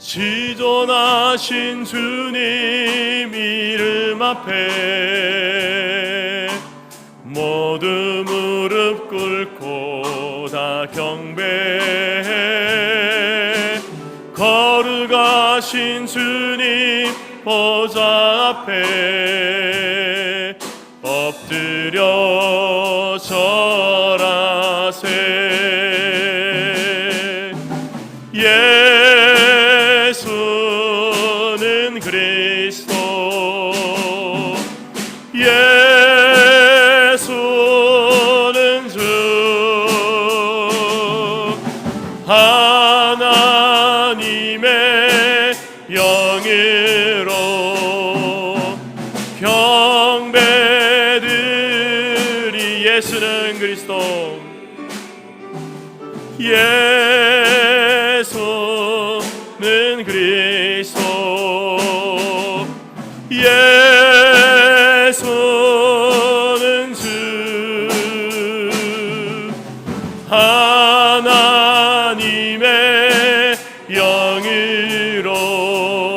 지존하신 주님 이름 앞에 모두 무릎 꿇고 다 경배해. 거룩하신 주님 보좌 앞에 엎드려 절하세. 예수는 그리스도, 예수는 주, 하나님의 영으로 경배드리. 예수는 그리스도, 예수는 그리스도, 예수는 주, 하나님의 영으로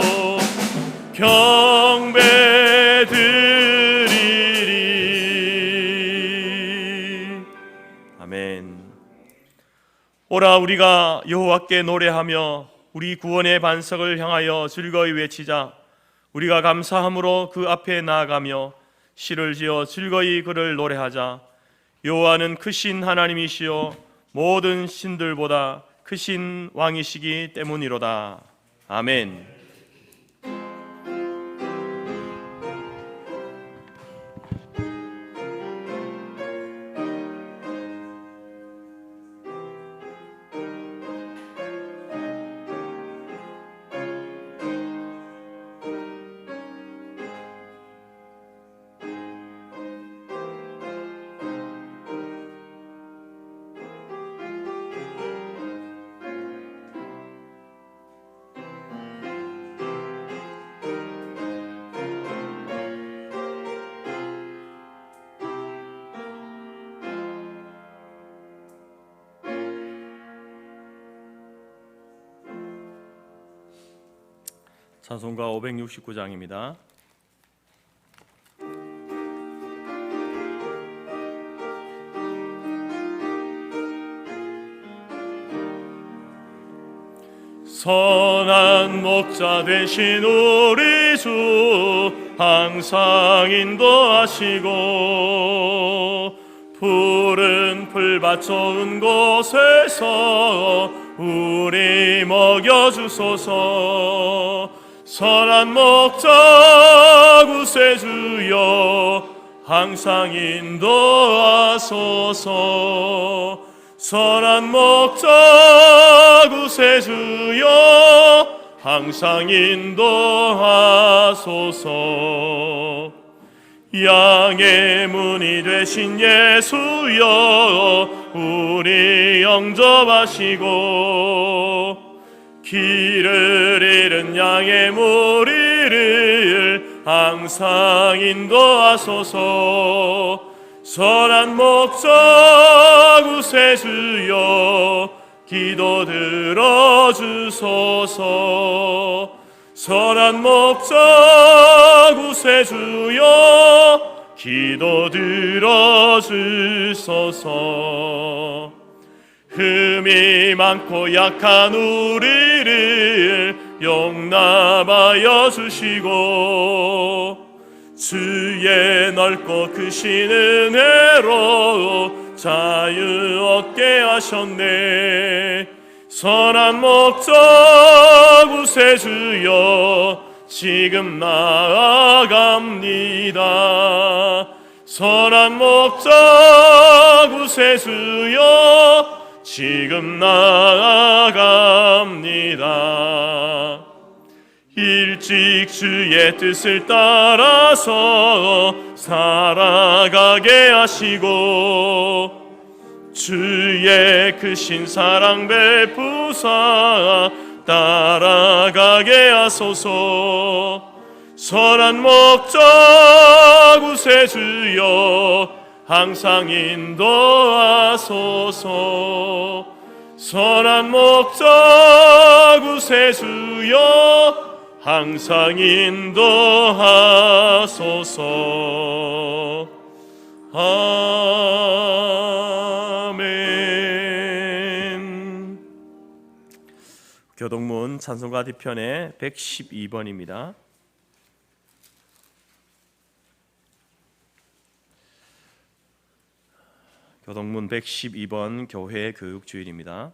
경배드리리. 아멘. 오라 우리가 여호와께 노래하며 우리 구원의 반석을 향하여 즐거이 외치자. 우리가 감사함으로 그 앞에 나아가며 시를 지어 즐거이 그를 노래하자. 여호와는 크신 하나님이시요 모든 신들보다 크신 왕이시기 때문이로다. 아멘. 찬송가 569장입니다. 선한 목자 되신 우리 주 항상 인도하시고 푸른 풀밭 좋은 곳에서 우리 먹여주소서. 선한 목자 구세주여 항상 인도하소서. 선한 목자 구세주여 항상 인도하소서. 양의 문이 되신 예수여 우리 영접하시고 길을 잃은 양의 무리를 항상 인도하소서. 선한 목자 구세주여 기도 들어주소서. 선한 목자 구세주여 기도 들어주소서. 흠이 많고 약한 우리를 용납하여 주시고 주의 넓고 크신 은혜로 자유 얻게 하셨네. 선한 목자 구세주여 지금 나아갑니다. 선한 목자 구세주여 지금 나아갑니다. 일찍 주의 뜻을 따라서 살아가게 하시고 주의 크신 사랑 베푸사 따라가게 하소서. 선한 목자 구세주여 항상 인도하소서. 선한 목자 구세주여 항상 인도하소서. 아멘. 교동문 찬송가 뒤편의 112번입니다. 교동문 112번 교회 교육주일입니다.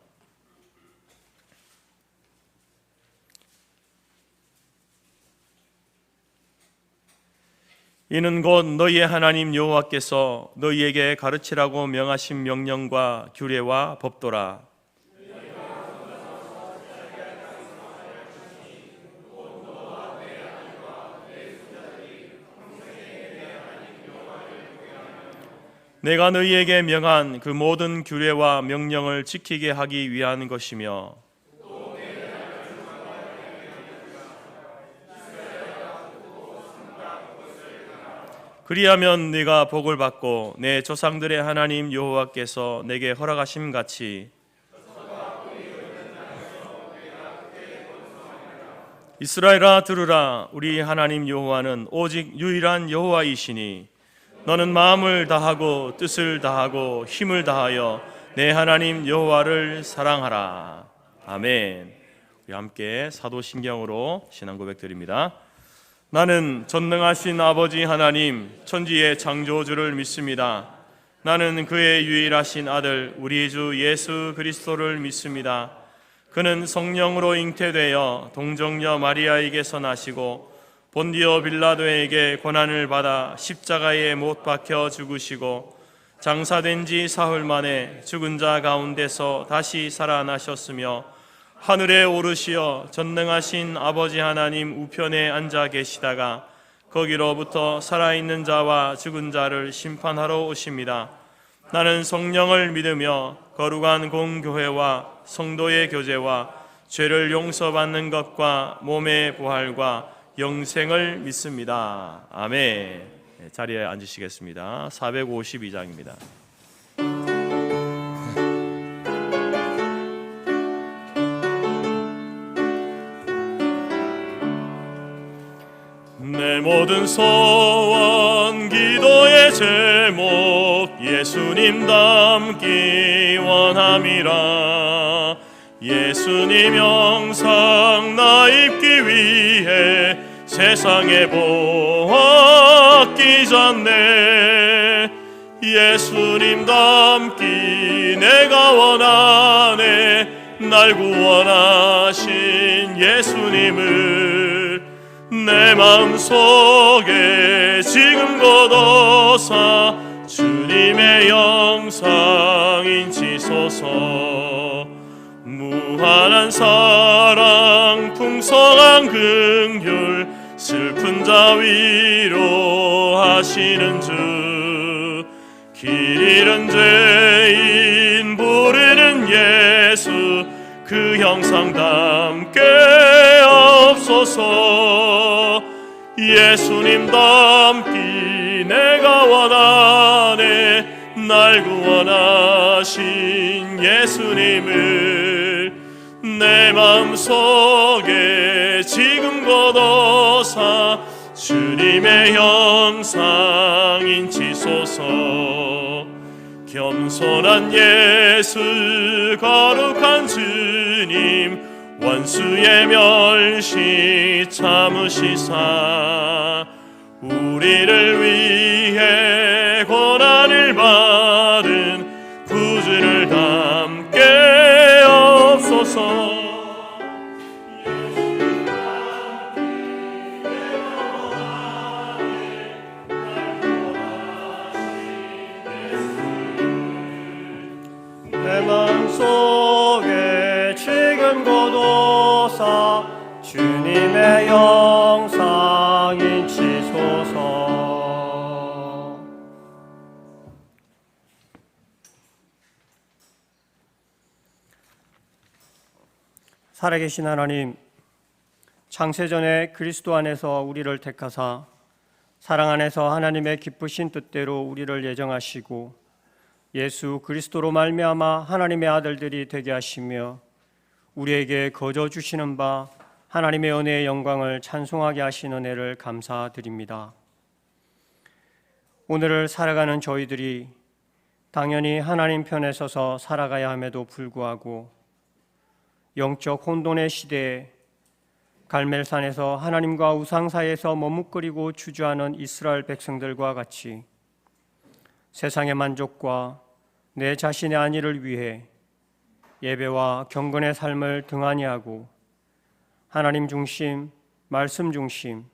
이는 곧 너희의 하나님 여호와께서 너희에게 가르치라고 명하신 명령과 규례와 법도라. 내가 너희에게 명한 그 모든 규례와 명령을 지키게 하기 위한 것이며, 그리하면 네가 복을 받고 내 조상들의 하나님 여호와께서 내게 허락하심 같이 이스라엘아 들으라. 우리 하나님 여호와는 오직 유일한 여호와이시니 너는 마음을 다하고 뜻을 다하고 힘을 다하여 내 하나님 여호와를 사랑하라. 아멘. 우리 함께 사도신경으로 신앙 고백드립니다. 나는 전능하신 아버지 하나님 천지의 창조주를 믿습니다. 나는 그의 유일하신 아들 우리 주 예수 그리스도를 믿습니다. 그는 성령으로 잉태되어 동정녀 마리아에게서 나시고 본디오 빌라도에게 고난을 받아 십자가에 못 박혀 죽으시고 장사된 지 사흘 만에 죽은 자 가운데서 다시 살아나셨으며 하늘에 오르시어 전능하신 아버지 하나님 우편에 앉아 계시다가 거기로부터 살아있는 자와 죽은 자를 심판하러 오십니다. 나는 성령을 믿으며 거룩한 공교회와 성도의 교제와 죄를 용서받는 것과 몸의 부활과 영생을 믿습니다. 아멘. 자리에 앉으시겠습니다. 452장입니다. 내 모든 소원 기도의 제목 예수님 닮기 원함이라. 예수님 형상 나 입기 위해 세상에 보았기 전에 예수님 닮기 내가 원하네. 날 구원하신 예수님을 내 마음속에 지금 걷어사 주님의 영상 인치소서. 무한한 사랑 풍성한 긍휼 슬픈 자 위로하시는 주. 길 잃은 죄인 부르는 예수 그 형상 담게 없소서. 예수님 닮기 내가 원하네. 날 구원하신 예수님을 내 마음속에 지금 걷어사 주님의 형상 인치소서. 겸손한 예수 거룩한 주님 원수의 멸시 참으시사 우리를 위해 고난을 받은 구주를 담게 없소서. 내 마음속에 지금 걷어사 주님의 영상 인치소서. 살아계신 하나님, 창세전에 그리스도 안에서 우리를 택하사 사랑 안에서 하나님의 기쁘신 뜻대로 우리를 예정하시고 예수 그리스도로 말미암아 하나님의 아들들이 되게 하시며 우리에게 거저 주시는 바 하나님의 은혜의 영광을 찬송하게 하신 은혜를 감사드립니다. 오늘을 살아가는 저희들이 당연히 하나님 편에 서서 살아가야 함에도 불구하고 영적 혼돈의 시대에 갈멜산에서 하나님과 우상 사이에서 머뭇거리고 주저하는 이스라엘 백성들과 같이 세상의 만족과 내 자신의 안위를 위해 예배와 경건의 삶을 등한히 하고 하나님 중심, 말씀 중심,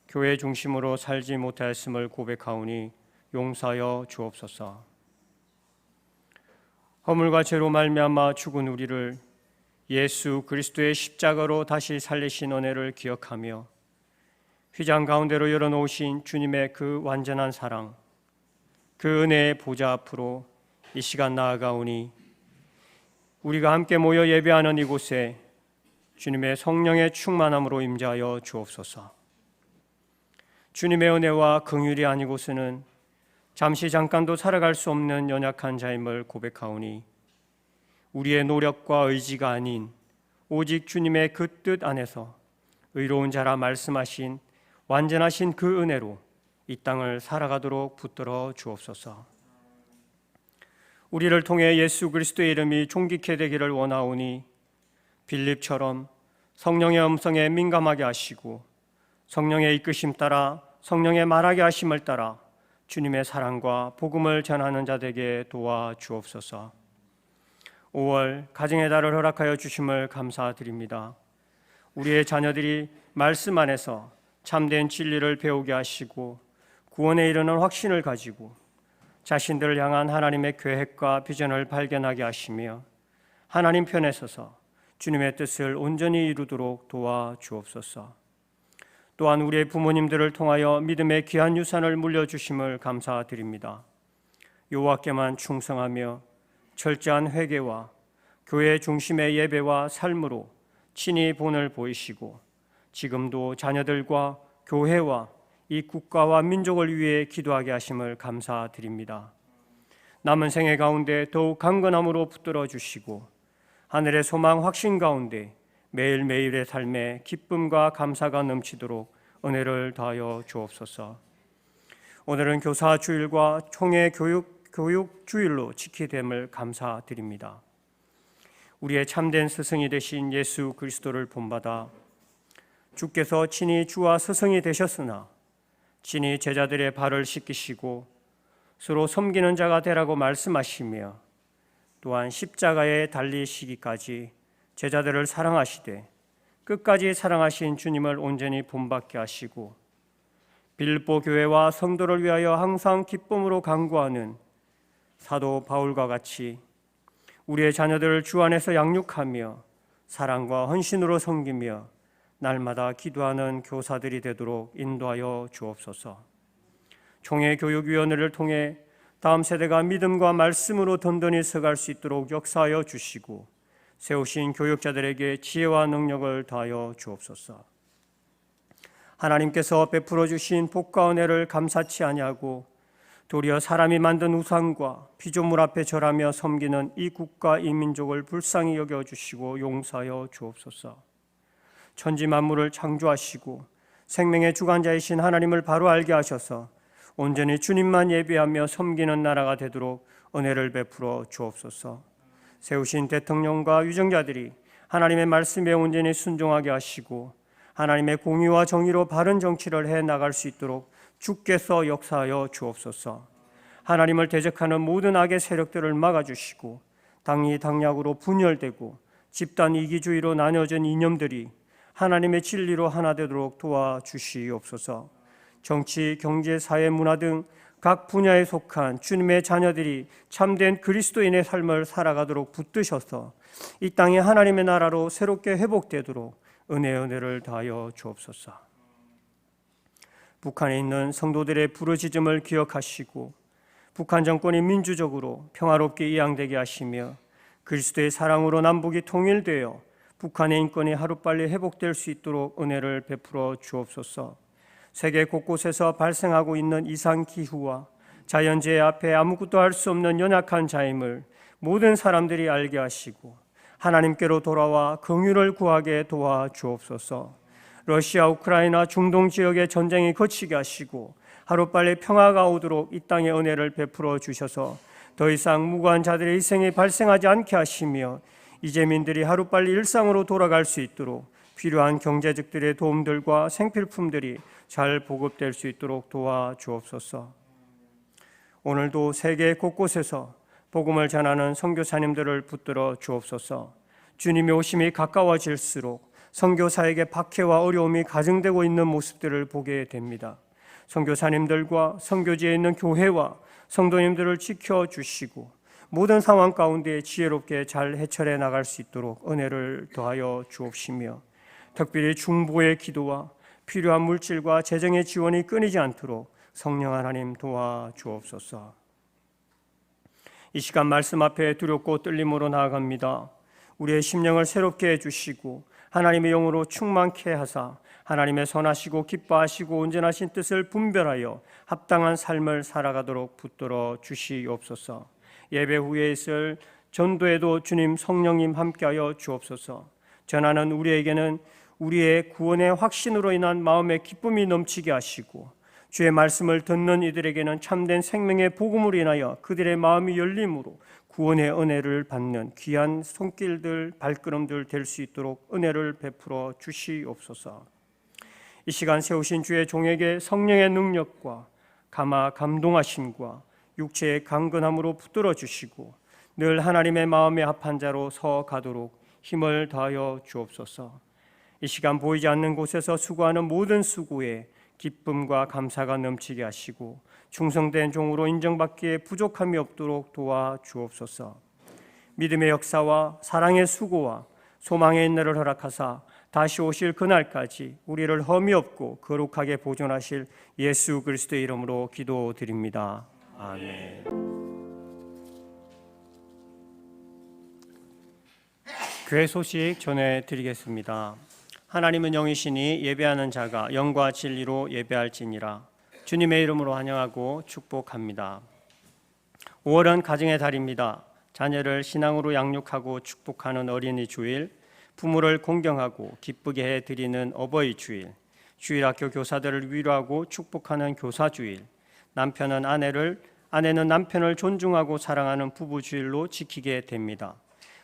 교회 중심으로 살지 못하였음을 고백하오니 용서하여 주옵소서. 허물과 죄로 말미암아 죽은 우리를 예수 그리스도의 십자가로 다시 살리신 은혜를 기억하며 휘장 가운데로 열어놓으신 주님의 그 완전한 사랑, 그 은혜의 보좌 앞으로 이 시간 나아가오니 우리가 함께 모여 예배하는 이곳에 주님의 성령의 충만함으로 임재하여 주옵소서. 주님의 은혜와 긍휼이 아니고서는 잠시 잠깐도 살아갈 수 없는 연약한 자임을 고백하오니 우리의 노력과 의지가 아닌 오직 주님의 그 뜻 안에서 의로운 자라 말씀하신 완전하신 그 은혜로 이 땅을 살아가도록 붙들어 주옵소서. 우리를 통해 예수 그리스도의 이름이 존귀케 되기를 원하오니 빌립처럼 성령의 음성에 민감하게 하시고 성령의 이끄심 따라 성령의 말하게 하심을 따라 주님의 사랑과 복음을 전하는 자들에게 도와 주옵소서. 5월 가정의 달을 허락하여 주심을 감사드립니다. 우리의 자녀들이 말씀 안에서 참된 진리를 배우게 하시고 구원에 이르는 확신을 가지고 자신들을 향한 하나님의 계획과 비전을 발견하게 하시며 하나님 편에 서서 주님의 뜻을 온전히 이루도록 도와 주옵소서. 또한 우리의 부모님들을 통하여 믿음의 귀한 유산을 물려주심을 감사드립니다. 여호와께만 충성하며 철저한 회개와 교회 중심의 예배와 삶으로 친히 본을 보이시고 지금도 자녀들과 교회와 이 국가와 민족을 위해 기도하게 하심을 감사드립니다. 남은 생애 가운데 더욱 강건함으로 붙들어 주시고 하늘의 소망 확신 가운데 매일매일의 삶에 기쁨과 감사가 넘치도록 은혜를 더하여 주옵소서. 오늘은 교사 주일과 총회 교육 주일로 지키됨을 감사드립니다. 우리의 참된 스승이 되신 예수 그리스도를 본받아 주께서 친히 주와 스승이 되셨으나 친히 제자들의 발을 씻기시고 서로 섬기는 자가 되라고 말씀하시며 또한 십자가에 달리시기까지 제자들을 사랑하시되 끝까지 사랑하신 주님을 온전히 본받게 하시고 빌립보 교회와 성도를 위하여 항상 기쁨으로 간구하는 사도 바울과 같이 우리의 자녀들을 주 안에서 양육하며 사랑과 헌신으로 섬기며 날마다 기도하는 교사들이 되도록 인도하여 주옵소서. 총회 교육위원회를 통해 다음 세대가 믿음과 말씀으로 든든히 서갈 수 있도록 역사하여 주시고 세우신 교육자들에게 지혜와 능력을 더하여 주옵소서. 하나님께서 베풀어 주신 복과 은혜를 감사치 아니하고 도리어 사람이 만든 우상과 피조물 앞에 절하며 섬기는 이 국가 이 민족을 불쌍히 여겨주시고 용서하여 주옵소서. 천지 만물을 창조하시고 생명의 주관자이신 하나님을 바로 알게 하셔서 온전히 주님만 예배하며 섬기는 나라가 되도록 은혜를 베풀어 주옵소서. 세우신 대통령과 위정자들이 하나님의 말씀에 온전히 순종하게 하시고 하나님의 공의와 정의로 바른 정치를 해나갈 수 있도록 주께서 역사하여 주옵소서. 하나님을 대적하는 모든 악의 세력들을 막아주시고 당리 당략으로 분열되고 집단 이기주의로 나뉘어진 이념들이 하나님의 진리로 하나 되도록 도와주시옵소서. 정치, 경제, 사회, 문화 등 각 분야에 속한 주님의 자녀들이 참된 그리스도인의 삶을 살아가도록 붙드셔서 이 땅이 하나님의 나라로 새롭게 회복되도록 은혜를 더하여 주옵소서. 북한에 있는 성도들의 부르짖음을 기억하시고 북한 정권이 민주적으로 평화롭게 이양되게 하시며 그리스도의 사랑으로 남북이 통일되어 북한의 인권이 하루빨리 회복될 수 있도록 은혜를 베풀어 주옵소서. 세계 곳곳에서 발생하고 있는 이상기후와 자연재해 앞에 아무것도 할 수 없는 연약한 자임을 모든 사람들이 알게 하시고 하나님께로 돌아와 긍휼을 구하게 도와주옵소서. 러시아, 우크라이나, 중동 지역의 전쟁이 그치게 하시고 하루빨리 평화가 오도록 이 땅의 은혜를 베풀어 주셔서 더 이상 무고한 자들의 희생이 발생하지 않게 하시며 이재민들이 하루빨리 일상으로 돌아갈 수 있도록 필요한 경제직들의 도움들과 생필품들이 잘 보급될 수 있도록 도와주옵소서. 오늘도 세계 곳곳에서 복음을 전하는 선교사님들을 붙들어 주옵소서. 주님의 오심이 가까워질수록 선교사에게 박해와 어려움이 가중되고 있는 모습들을 보게 됩니다. 선교사님들과 선교지에 있는 교회와 성도님들을 지켜주시고 모든 상황 가운데 지혜롭게 잘 해결해 나갈 수 있도록 은혜를 더하여 주옵시며 특별히 중보의 기도와 필요한 물질과 재정의 지원이 끊이지 않도록 성령 하나님 도와주옵소서. 이 시간 말씀 앞에 두렵고 떨림으로 나아갑니다. 우리의 심령을 새롭게 해주시고 하나님의 영으로 충만케 하사 하나님의 선하시고 기뻐하시고 온전하신 뜻을 분별하여 합당한 삶을 살아가도록 붙들어 주시옵소서. 예배 후에 있을 전도에도 주님 성령님 함께하여 주옵소서. 전하는 우리에게는 우리의 구원의 확신으로 인한 마음의 기쁨이 넘치게 하시고 주의 말씀을 듣는 이들에게는 참된 생명의 복음으로 인하여 그들의 마음이 열림으로 구원의 은혜를 받는 귀한 손길들, 발걸음들 될 수 있도록 은혜를 베풀어 주시옵소서. 이 시간 세우신 주의 종에게 성령의 능력과 감동하심과 육체의 강건함으로 붙들어 주시고 늘 하나님의 마음에 합한 자로 서 가도록 힘을 다하여 주옵소서. 이 시간 보이지 않는 곳에서 수고하는 모든 수고에 기쁨과 감사가 넘치게 하시고 충성된 종으로 인정받기에 부족함이 없도록 도와주옵소서. 믿음의 역사와 사랑의 수고와 소망의 인내를 허락하사 다시 오실 그날까지 우리를 험이 없고 거룩하게 보존하실 예수 그리스도의 이름으로 기도드립니다. 아멘. 교회 소식 전해드리겠습니다. 하나님은 영이시니 예배하는 자가 영과 진리로 예배할지니라. 주님의 이름으로 환영하고 축복합니다. 5월은 가정의 달입니다. 자녀를 신앙으로 양육하고 축복하는 어린이 주일, 부모를 공경하고 기쁘게 해드리는 어버이 주일, 주일학교 교사들을 위로하고 축복하는 교사 주일, 아내는 남편을 존중하고 사랑하는 부부 주일로 지키게 됩니다.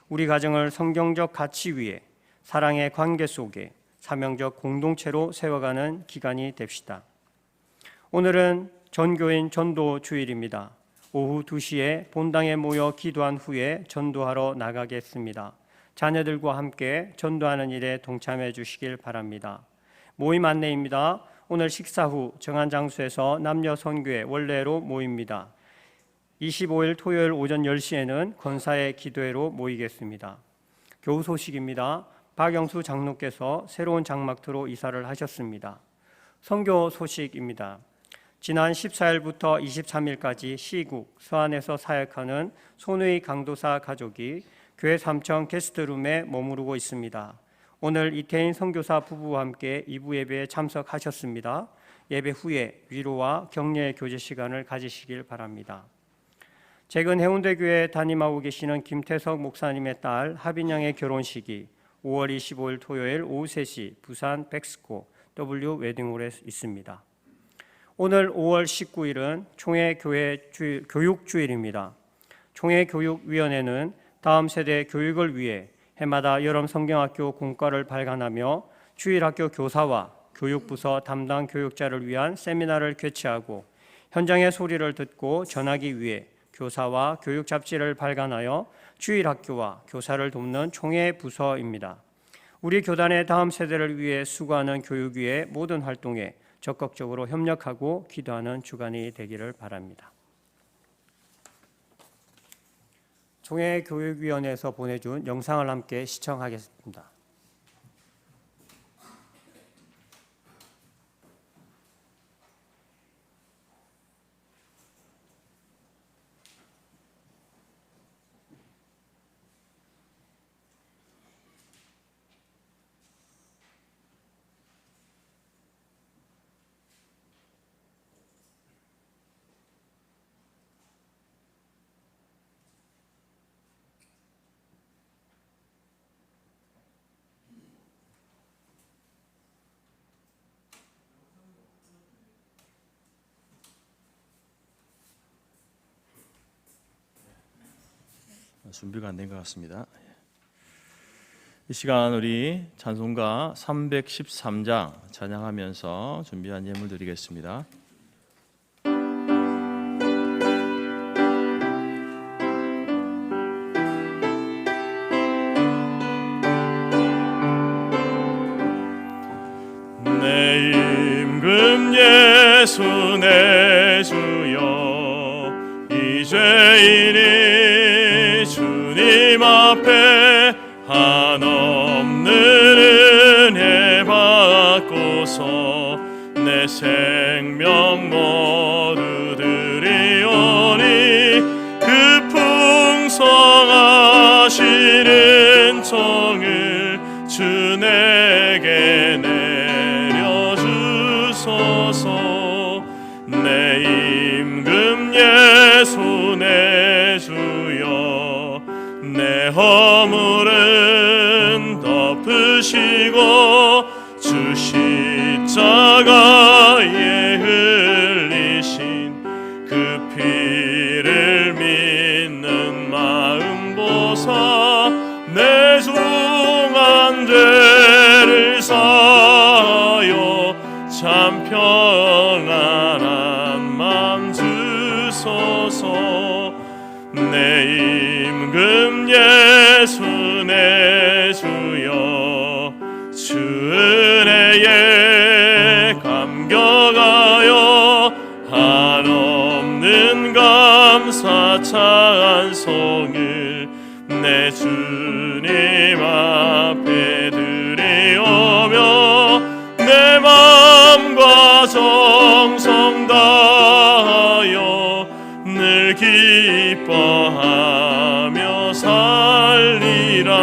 우리 가정을 성경적 가치 위에 사랑의 관계 속에 사명적 공동체로 세워가는 기간이 됩시다. 오늘은 전교인 전도 주일입니다. 오후 2시에 본당에 모여 기도한 후에 전도하러 나가겠습니다. 자녀들과 함께 전도하는 일에 동참해 주시길 바랍니다. 모임 안내입니다. 오늘 식사 후 정한 장소에서 남녀 선교회 원래로 모입니다. 25일 토요일 오전 10시에는 권사의 기도회로 모이겠습니다. 교우 소식입니다. 박영수 장로께서 새로운 장막터로 이사를 하셨습니다. 선교 소식입니다. 지난 14일부터 23일까지 시국 서안에서 사역하는 손의 강도사 가족이 교회 3층 게스트룸에 머무르고 있습니다. 오늘 이태인 선교사 부부와 함께 2부 예배에 참석하셨습니다. 예배 후에 위로와 격려의 교제 시간을 가지시길 바랍니다. 최근 해운대교회에 담임하고 계시는 김태석 목사님의 딸 하빈양의 결혼식이 5월 25일 토요일 오후 3시 부산 백스코 W 웨딩홀에 있습니다. 오늘 5월 19일은 총회교회 교육주일입니다. 총회교육위원회는 다음 세대 교육을 위해 해마다 여름 성경학교 공과를 발간하며 주일학교 교사와 교육부서 담당 교육자를 위한 세미나를 개최하고 현장의 소리를 듣고 전하기 위해 교사와 교육 잡지를 발간하여 주일학교와 교사를 돕는 총회 부서입니다. 우리 교단의 다음 세대를 위해 수고하는 교육위의 모든 활동에 적극적으로 협력하고 기도하는 주간이 되기를 바랍니다. 총회교육위원회에서 보내준 영상을 함께 시청하겠습니다. 준비가 안 된 것 같습니다. 이 시간 우리 찬송가 313장 찬양하면서 준비한 예물 드리겠습니다. 내 임금 예수 내 주여 이 죄인이 주님 앞에 한없는 은혜 받고서 내 생명 모두 드리오니 그 풍성하신 은총을 주 내게 내려주소서. 내 임금 예수 내 주여 내 허물은 덮으시고 주 십자가에 흘리신 그 피를 믿는 마음 보사 내 중한 죄를 사하여 참 평안한 맘 주소서. 내 임금 예수 내 주여 주 은혜에 감격하여 한없는 감사 찬송을 내 주님 앞에 드리오며 내 마음과 정성 다하여 늘 기뻐하며 살리라.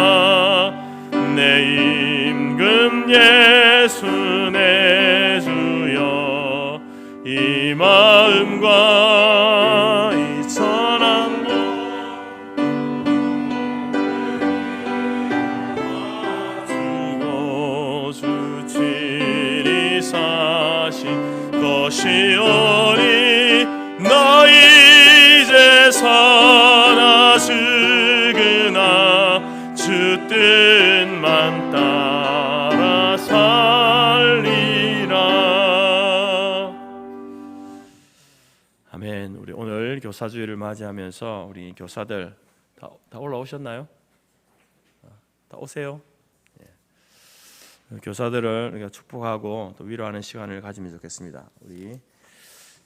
내 임금 예수 내 주여 이 마음과 이 천한 주고 주친이 사신 것이오니 나 이제 사나 죽으나 주 뜻만 따라 살리라. 아멘. 우리 오늘 교사주일을 맞이하면서 우리 교사들 다 올라오셨나요? 다 오세요. 교사들을 우리가 축복하고 또 위로하는 시간을 가지면 좋겠습니다. 우리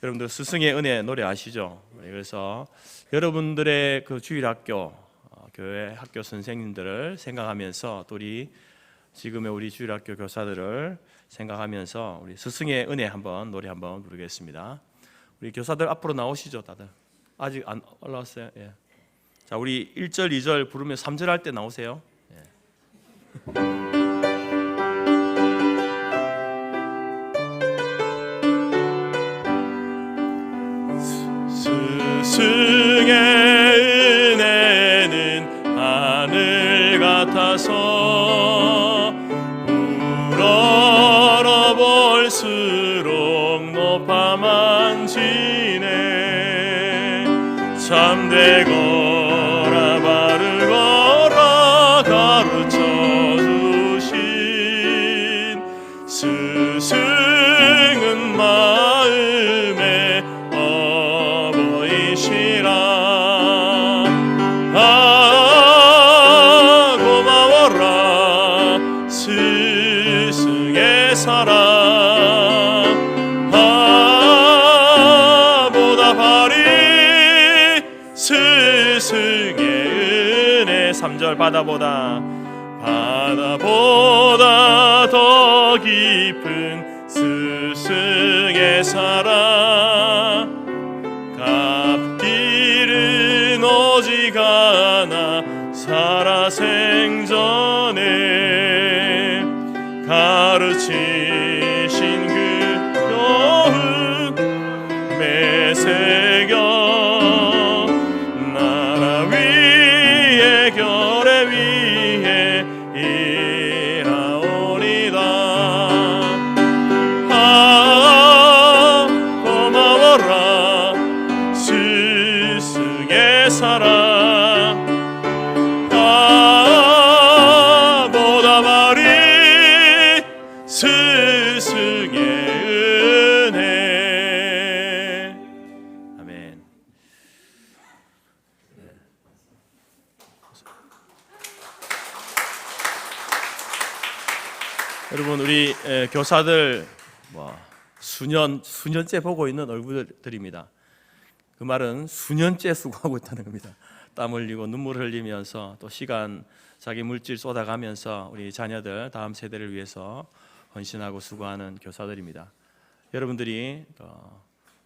여러분들 스승의 은혜 노래 아시죠? 그래서 여러분들의 그 주일학교 교회 학교 선생님들을 생각하면서 또 우리 지금의 우리 주일학교 교사들을 생각하면서 우리 스승의 은혜 한번 노래 한번 부르겠습니다. 우리 교사들 앞으로 나오시죠, 다들. 아직 안 올라왔어요? 예. 자, 우리 1절, 2절 부르면 3절 할 때 나오세요. 예. 스승의 은혜는 하늘 같아서 우러러 볼수록 높아만 지네. 참되거라 바르거라 가르쳐 주신 스승은 마음에 고마워라 스승의 사랑 보답하리 스승의 은혜. 3절 바다보다 더 깊은 스승의 사랑 갚기는 오직 하나 살아생전에 가르치신 그 교훈 매새겨 나라 위에 결의 위에 일하오리다. 고마워라 스승의 사랑 스승의 은혜. 아멘. 여러분, 우리 교사들 수년째 보고 있는 얼굴들입니다. 그 말은 수년째 수고하고 있다는 겁니다. 땀 흘리고 눈물 흘리면서 또 시간, 자기 물질 쏟아가면서 우리 자녀들, 다음 세대를 위해서 헌신하고 수고하는 교사들입니다. 여러분들이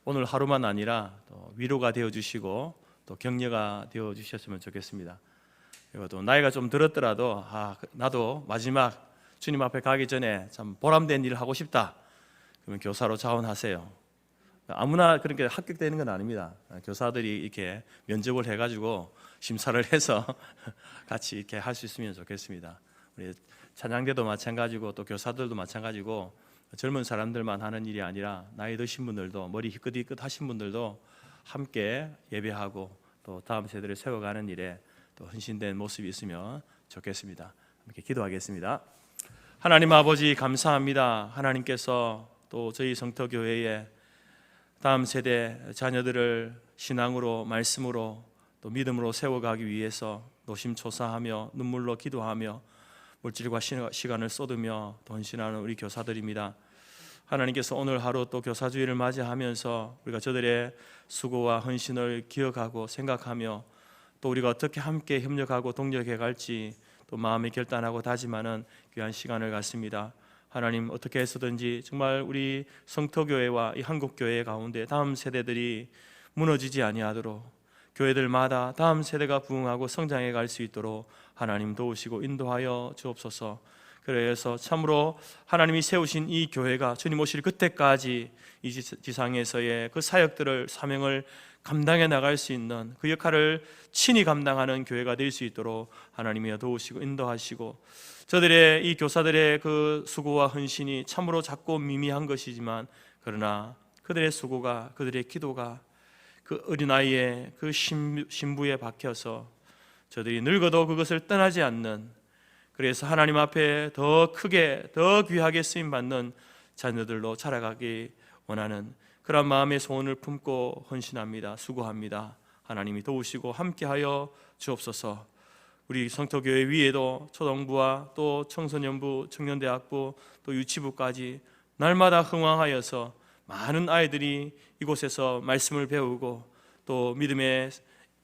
오늘 하루만 아니라 또 위로가 되어 주시고 또 격려가 되어 주셨으면 좋겠습니다. 그리고 또 나이가 좀 들었더라도 나도 마지막 주님 앞에 가기 전에 참 보람된 일을 하고 싶다. 그러면 교사로 자원하세요. 아무나 그렇게 합격되는 건 아닙니다. 교사들이 이렇게 면접을 해가지고 심사를 해서 같이 이렇게 할 수 있으면 좋겠습니다. 우리 찬양대도 마찬가지고 또 교사들도 마찬가지고 젊은 사람들만 하는 일이 아니라 나이 드신 분들도, 머리 희끗희끗 하신 분들도 함께 예배하고 또 다음 세대를 세워가는 일에 또 헌신된 모습이 있으면 좋겠습니다. 함께 기도하겠습니다. 하나님 아버지, 감사합니다. 하나님께서 또 저희 성터교회에 다음 세대 자녀들을 신앙으로, 말씀으로, 또 믿음으로 세워가기 위해서 노심초사하며 눈물로 기도하며 물질과 시간을 쏟으며 헌신하는 우리 교사들입니다. 하나님께서 오늘 하루 또 교사주일을 맞이하면서 우리가 저들의 수고와 헌신을 기억하고 생각하며 또 우리가 어떻게 함께 협력하고 동력해 갈지 또 마음이 결단하고 다짐하는 귀한 시간을 갖습니다. 하나님, 어떻게 해서든지 정말 우리 성터교회와 이 한국교회 가운데 다음 세대들이 무너지지 아니하도록 교회들마다 다음 세대가 부흥하고 성장해 갈 수 있도록 하나님 도우시고 인도하여 주옵소서. 그래서 참으로 하나님이 세우신 이 교회가 주님 오실 그때까지 이 지상에서의 그 사역들을, 사명을 감당해 나갈 수 있는 그 역할을 친히 감당하는 교회가 될 수 있도록 하나님이 도우시고 인도하시고, 저들의 이 교사들의 그 수고와 헌신이 참으로 작고 미미한 것이지만 그러나 그들의 수고가, 그들의 기도가 그 어린아이의 그 신부에 박혀서 저들이 늙어도 그것을 떠나지 않는, 그래서 하나님 앞에 더 크게 더 귀하게 쓰임받는 자녀들로 자라가기 원하는 그런 마음의 소원을 품고 헌신합니다. 수고합니다. 하나님이 도우시고 함께하여 주옵소서. 우리 성터교회 위에도 초등부와 또 청소년부, 청년대학부, 또 유치부까지 날마다 흥황하여서 많은 아이들이 이곳에서 말씀을 배우고 또 믿음의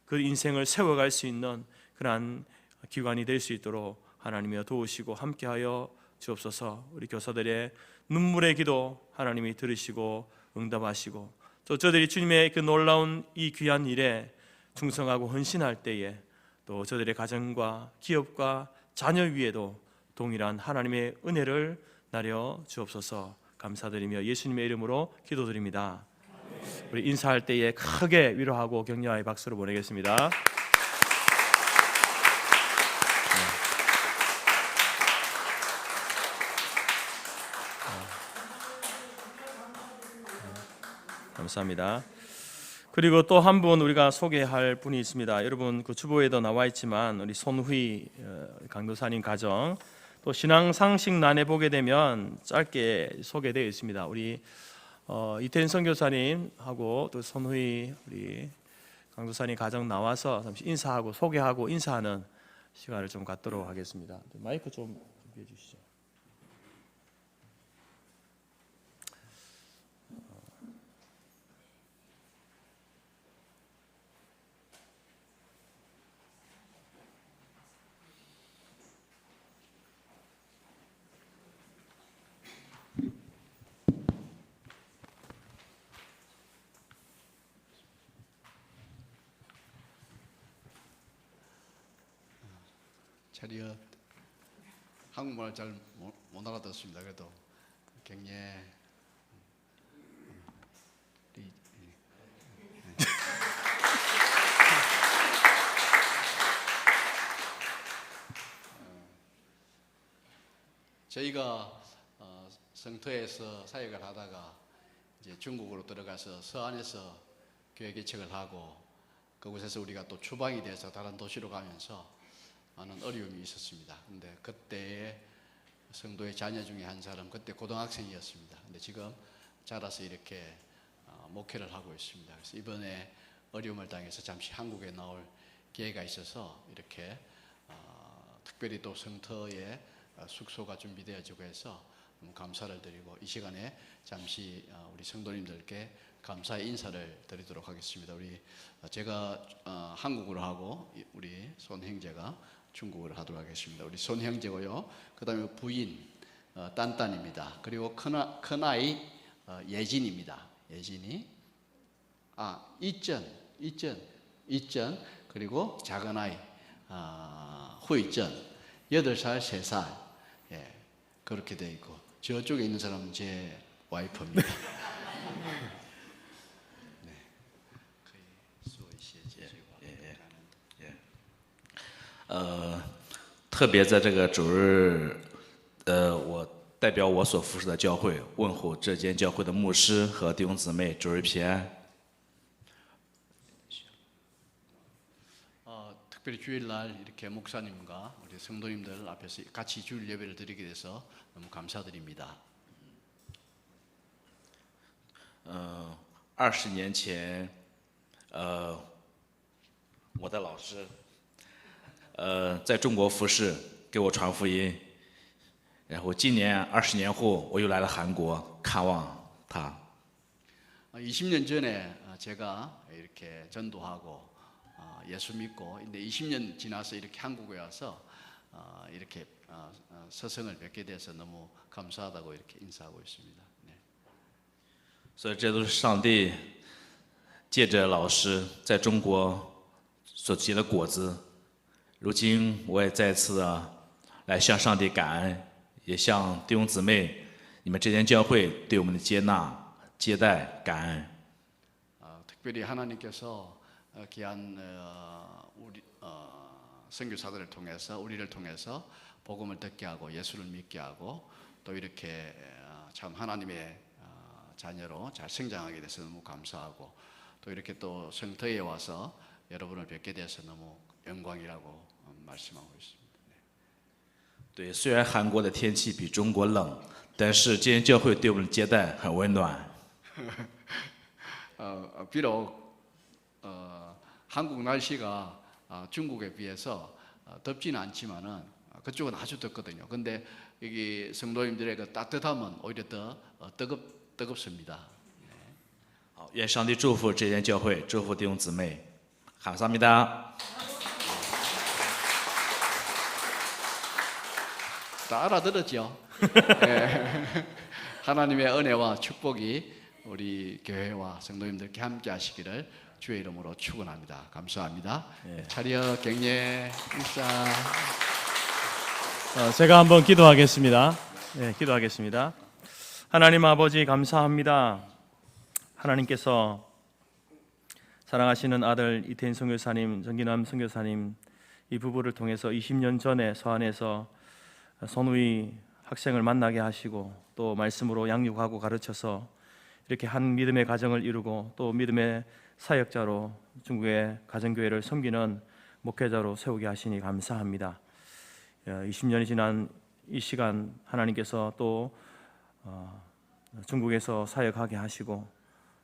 그 인생을 세워갈 수 있는 그러한 기관이 될 수 있도록 하나님이 도우시고 함께하여 주옵소서. 우리 교사들의 눈물의 기도 하나님이 들으시고 응답하시고 또 저들이 주님의 그 놀라운 이 귀한 일에 충성하고 헌신할 때에 또 저들의 가정과 기업과 자녀 위에도 동일한 하나님의 은혜를 나려 주옵소서. 감사드리며 예수님의 이름으로 기도드립니다. 우리 인사할 때에 크게 위로하고 격려의 박수를 보내겠습니다. 감사합니다. 그리고 또 한 분 우리가 소개할 분이 있습니다. 여러분 그 주보에도 나와 있지만 우리 손휘 강도사님 가정, 또 신앙 상식란에 보게 되면 짧게 소개되어 있습니다. 우리 이태인 선교사님하고 또 손휘 우리 강도사님 가정 나와서 잠시 인사하고 소개하고 인사하는 시간을 좀 갖도록 하겠습니다. 마이크 좀 준비해 주시죠. 차리어 한국말 잘 못 알아듣습니다. 그래도 격려. 저희가 성터에서 사역을 하다가 이제 중국으로 들어가서 서안에서 교회 개척을 하고 그곳에서 우리가 또 추방이 돼서 다른 도시로 가면서 많은 어려움이 있었습니다. 근데 그때에 성도의 자녀 중에 한 사람, 그때 고등학생이었습니다. 근데 지금 자라서 이렇게 목회를 하고 있습니다. 그래서 이번에 어려움을 당해서 잠시 한국에 나올 기회가 있어서 이렇게 특별히 또 성터에 숙소가 준비되어지고 해서 너무 감사를 드리고 이 시간에 잠시 우리 성도님들께 감사의 인사를 드리도록 하겠습니다. 제가 한국어로 하고 우리 손 형제가 중국어를 하도록 하겠습니다. 우리 손 형제고요. 그다음에 부인 딴딴입니다. 그리고 큰아이 예진입니다. 예진이 이전 그리고 작은아이 후이전 8살 3살 예, 그렇게 돼 있고 저쪽에 있는 사람은 제 와이프입니다. 네, 거의 说一些几句话。特别在这个主日，我代表我所服侍的教会，问候这间教会的牧师和弟兄姊妹，主日平安。 특별히 주일날 이렇게 목사님과 우리 성도님들 앞에서 같이 주일 예배를 드리게 돼서 너무 감사드립니다. 20年前，我的老师，在中国服侍，给我传福音。然后今年20年后，我又来了韩国看望他。 20년 전에 제가 이렇게 전도하고 예수 믿고 근데 20년 지나서 이렇게 한국에 와서 이렇게 서성을 뵙게 돼서 너무 감사하다고 이렇게 인사하고 있습니다. 네. 所以这都是上帝借着老师在中国所结的果子。如今我也再次来向上帝感恩，也向弟兄姊妹，你们这间教会对我们的接纳、接待感恩。 특별히 하나님께서 귀한 우리 선교사들을 통해서 우리를 통해서 복음을 듣게 하고 예수를 믿게 하고 또 이렇게 참 하나님의 자녀로 잘 성장하게 돼서 너무 감사하고 또 이렇게 또 성터에 와서 여러분을 뵙게 돼서 너무 영광이라고 말씀하고 있습니다. 对，虽然韩国的天气比中国冷，但是这间教会对我们的接待很温暖。 비록 한국 날씨가 중국에 비해서 덥지는 않지만은 그쪽은 아주 덥거든요. 근데 여기 성도님들의 그 따뜻함은 오히려 더 뜨겁습니다. 好，愿上帝祝福这间教会，祝福弟兄姊妹。감사합니다。 다 알아들었죠? 네. 하나님의 은혜와 축복이 우리 교회와 성도님들께 함께 하시기를 주의 이름으로 축원합니다. 감사합니다. 차려 격려 인사. 제가 한번 기도하겠습니다. 네, 기도하겠습니다. 하나님 아버지 감사합니다. 하나님께서 사랑하시는 아들 이태인 선교사님, 정기남 선교사님 이 부부를 통해서 20년 전에 서안에서 선우이 학생을 만나게 하시고 또 말씀으로 양육하고 가르쳐서 이렇게 한 믿음의 가정을 이루고 또 믿음의 사역자로 중국의 가정교회를 섬기는 목회자로 세우게 하시니 감사합니다. 20년이 지난 이 시간 하나님께서 또 중국에서 사역하게 하시고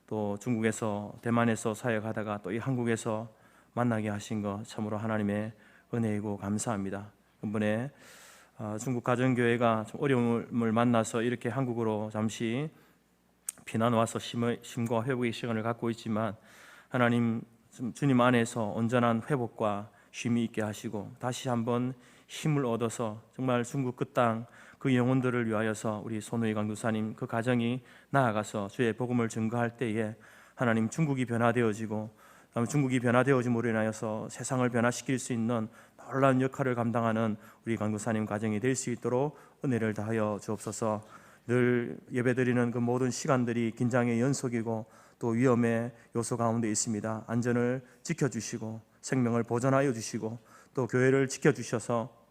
또 중국에서 대만에서 사역하다가 또 이 한국에서 만나게 하신 것 참으로 하나님의 은혜이고 감사합니다. 이번에 중국 가정교회가 좀 어려움을 만나서 이렇게 한국으로 잠시 피난 와서 심과 회복의 시간을 갖고 있지만 하나님 주님 안에서 온전한 회복과 쉼이 있게 하시고 다시 한번 힘을 얻어서 정말 중국 그 땅 그 영혼들을 위하여서 우리 손우희 강도사님 그 가정이 나아가서 주의 복음을 증거할 때에 하나님 중국이 변화되어지고 중국이 변화되어짐으로 인하여서 세상을 변화시킬 수 있는 놀라운 역할을 감당하는 우리 강도사님 가정이 될 수 있도록 은혜를 다하여 주옵소서. 늘 예배드리는 그 모든 시간들이 긴장의 연속이고 또 위험의 요소 가운데 있습니다. 안전을 지켜주시고 생명을 보존하여 주시고 또 교회를 지켜주셔서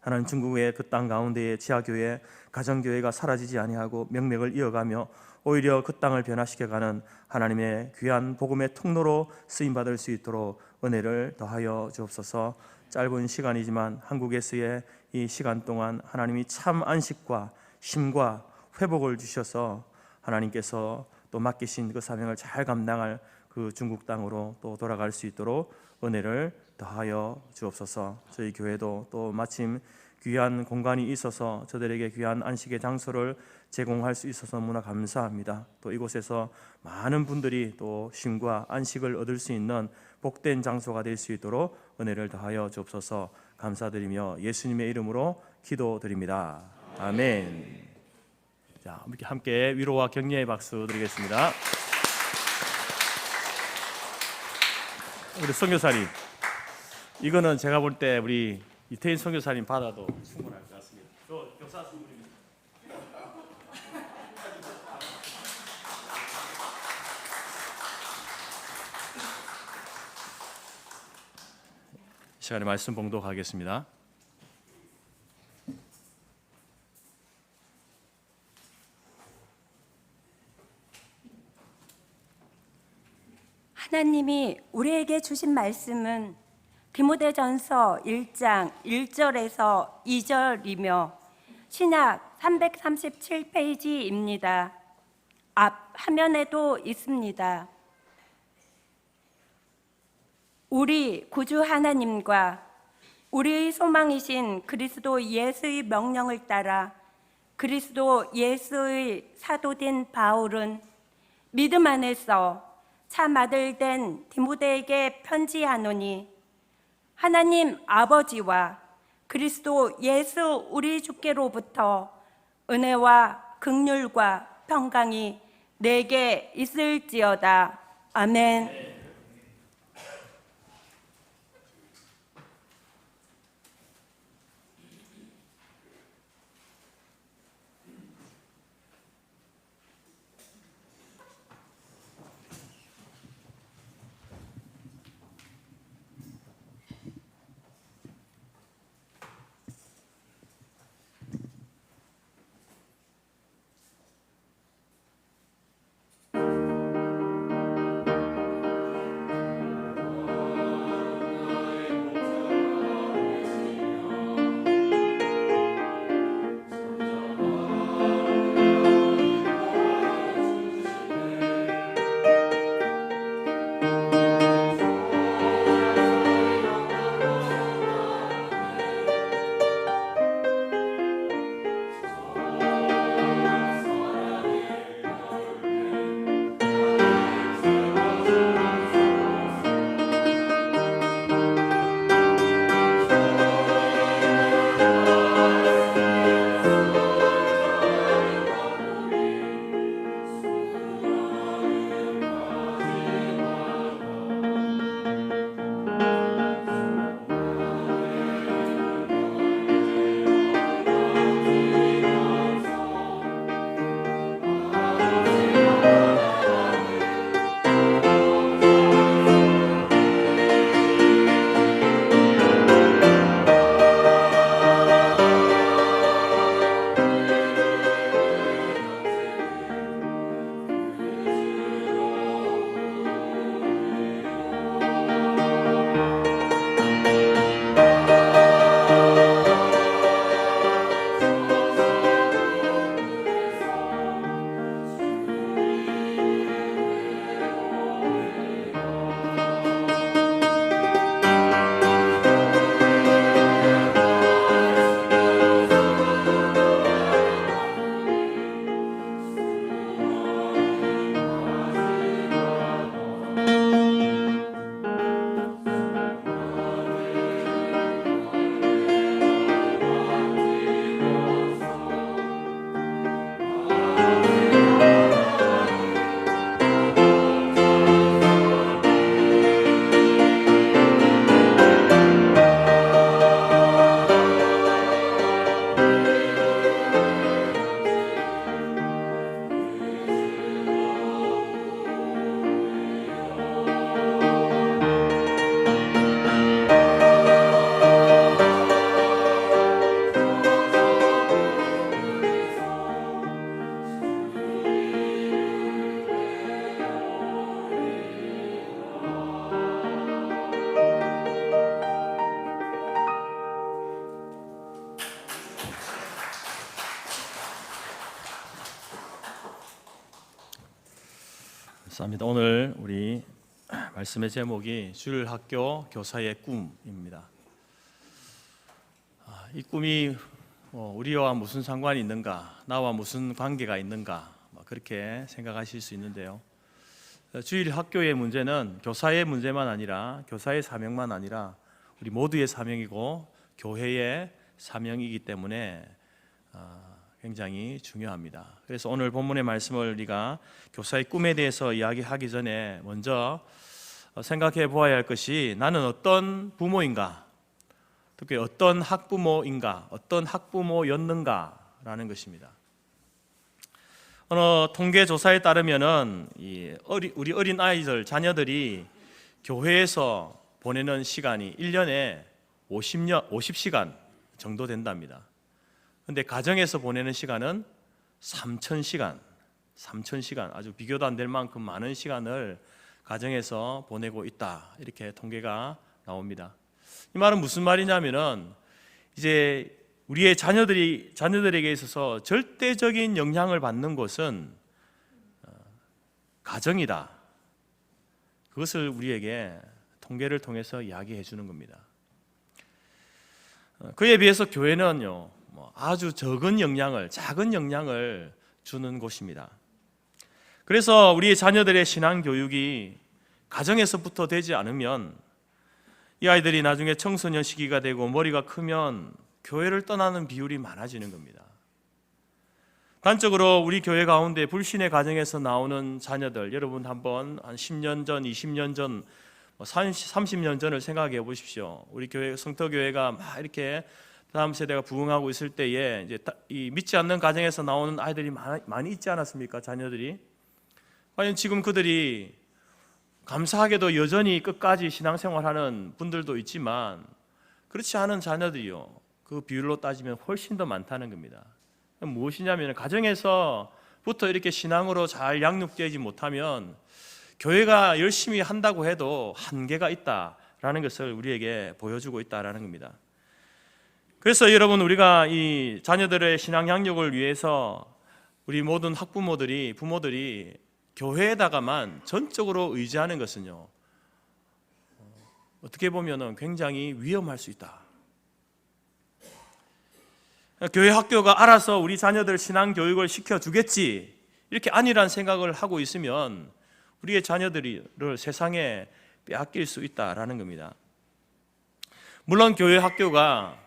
하나님 중국의 그 땅 가운데의 지하교회, 가정교회가 사라지지 아니하고 명맥을 이어가며 오히려 그 땅을 변화시켜가는 하나님의 귀한 복음의 통로로 쓰임받을 수 있도록 은혜를 더하여 주옵소서. 짧은 시간이지만 한국에서의 이 시간 동안 하나님이 참 안식과 쉼과 회복을 주셔서 하나님께서 또 맡기신 그 사명을 잘 감당할 그 중국 땅으로 또 돌아갈 수 있도록 은혜를 더하여 주옵소서. 저희 교회도 또 마침 귀한 공간이 있어서 저들에게 귀한 안식의 장소를 제공할 수 있어서 너무나 감사합니다. 또 이곳에서 많은 분들이 또 쉼과 안식을 얻을 수 있는 복된 장소가 될 수 있도록 은혜를 더하여 주옵소서. 감사드리며 예수님의 이름으로 기도드립니다. 아멘. 자, 이렇게 함께 위로와 격려의 박수 드리겠습니다. 우리 선교사님, 이거는 제가 볼 때 우리 이태인 선교사님 받아도 충분할 것 같습니다. 저 교사 선물입니다. 이 시간에 말씀 봉독하겠습니다. 하나님이 우리에게 주신 말씀은 디모데전서 1장 1절에서 2절이며 신약 337페이지입니다. 앞 화면에도 있습니다. 우리 구주 하나님과 우리의 소망이신 그리스도 예수의 명령을 따라 그리스도 예수의 사도된 바울은 믿음 안에서 참 아들 된 디모데에게 편지하노니 하나님 아버지와 그리스도 예수 우리 주께로부터 은혜와 긍휼과 평강이 내게 있을지어다. 아멘. 감사합니다. 오늘 우리 말씀의 제목이 주일학교 교사의 꿈입니다. 이 꿈이 우리와 무슨 상관이 있는가, 나와 무슨 관계가 있는가, 그렇게 생각하실 수 있는데요. 주일학교의 문제는 교사의 문제만 아니라, 교사의 사명만 아니라 우리 모두의 사명이고 교회의 사명이기 때문에 굉장히 중요합니다. 그래서 오늘 본문의 말씀을 우리가 교사의 꿈에 대해서 이야기하기 전에 먼저 생각해 보아야 할 것이, 나는 어떤 부모인가, 특히 어떤 학부모인가, 어떤 학부모였는가라는 것입니다. 어느 통계 조사에 따르면은 우리 어린 아이들, 자녀들이 교회에서 보내는 시간이 1년에 50시간 정도 된답니다. 근데 가정에서 보내는 시간은 3,000시간, 아주 비교도 안 될 만큼 많은 시간을 가정에서 보내고 있다, 이렇게 통계가 나옵니다. 이 말은 무슨 말이냐면은, 이제 우리의 자녀들에게 있어서 절대적인 영향을 받는 곳은 가정이다. 그것을 우리에게 통계를 통해서 이야기해 주는 겁니다. 그에 비해서 교회는요, 아주 작은 영향을 주는 곳입니다. 그래서 우리 자녀들의 신앙 교육이 가정에서부터 되지 않으면 이 아이들이 나중에 청소년 시기가 되고 머리가 크면 교회를 떠나는 비율이 많아지는 겁니다. 단적으로 우리 교회 가운데 불신의 가정에서 나오는 자녀들, 여러분 한번 한 10년 전, 20년 전, 30년 전을 생각해 보십시오. 우리 교회, 성터교회가 막 이렇게 다음 세대가 부흥하고 있을 때에 이제 이 믿지 않는 가정에서 나오는 아이들이 많이 있지 않았습니까? 자녀들이. 과연 지금 그들이 감사하게도 여전히 끝까지 신앙생활하는 분들도 있지만, 그렇지 않은 자녀들이요, 그 비율로 따지면 훨씬 더 많다는 겁니다. 무엇이냐면, 가정에서부터 이렇게 신앙으로 잘 양육되지 못하면 교회가 열심히 한다고 해도 한계가 있다라는 것을 우리에게 보여주고 있다라는 겁니다. 그래서 여러분, 우리가 이 자녀들의 신앙 양육을 위해서 우리 모든 부모들이 교회에다가만 전적으로 의지하는 것은요, 어떻게 보면 굉장히 위험할 수 있다. 교회 학교가 알아서 우리 자녀들 신앙 교육을 시켜주겠지, 이렇게 안일한 생각을 하고 있으면 우리의 자녀들을 세상에 빼앗길 수 있다라는 겁니다. 물론 교회 학교가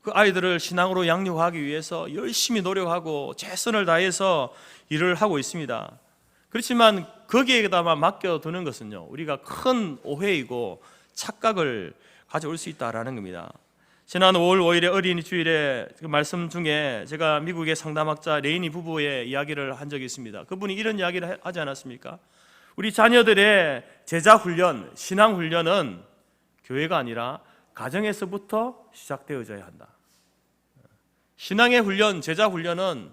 그 아이들을 신앙으로 양육하기 위해서 열심히 노력하고 최선을 다해서 일을 하고 있습니다. 그렇지만 거기에다만 맡겨두는 것은요, 우리가 큰 오해이고 착각을 가져올 수 있다라는 겁니다. 지난 5월 5일에 어린이 주일에 그 말씀 중에 제가 미국의 상담학자 레이니 부부의 이야기를 한 적이 있습니다. 그분이 이런 이야기를 하지 않았습니까? 우리 자녀들의 제자 훈련, 신앙 훈련은 교회가 아니라 가정에서부터 시작되어져야 한다. 신앙의 훈련, 제자 훈련은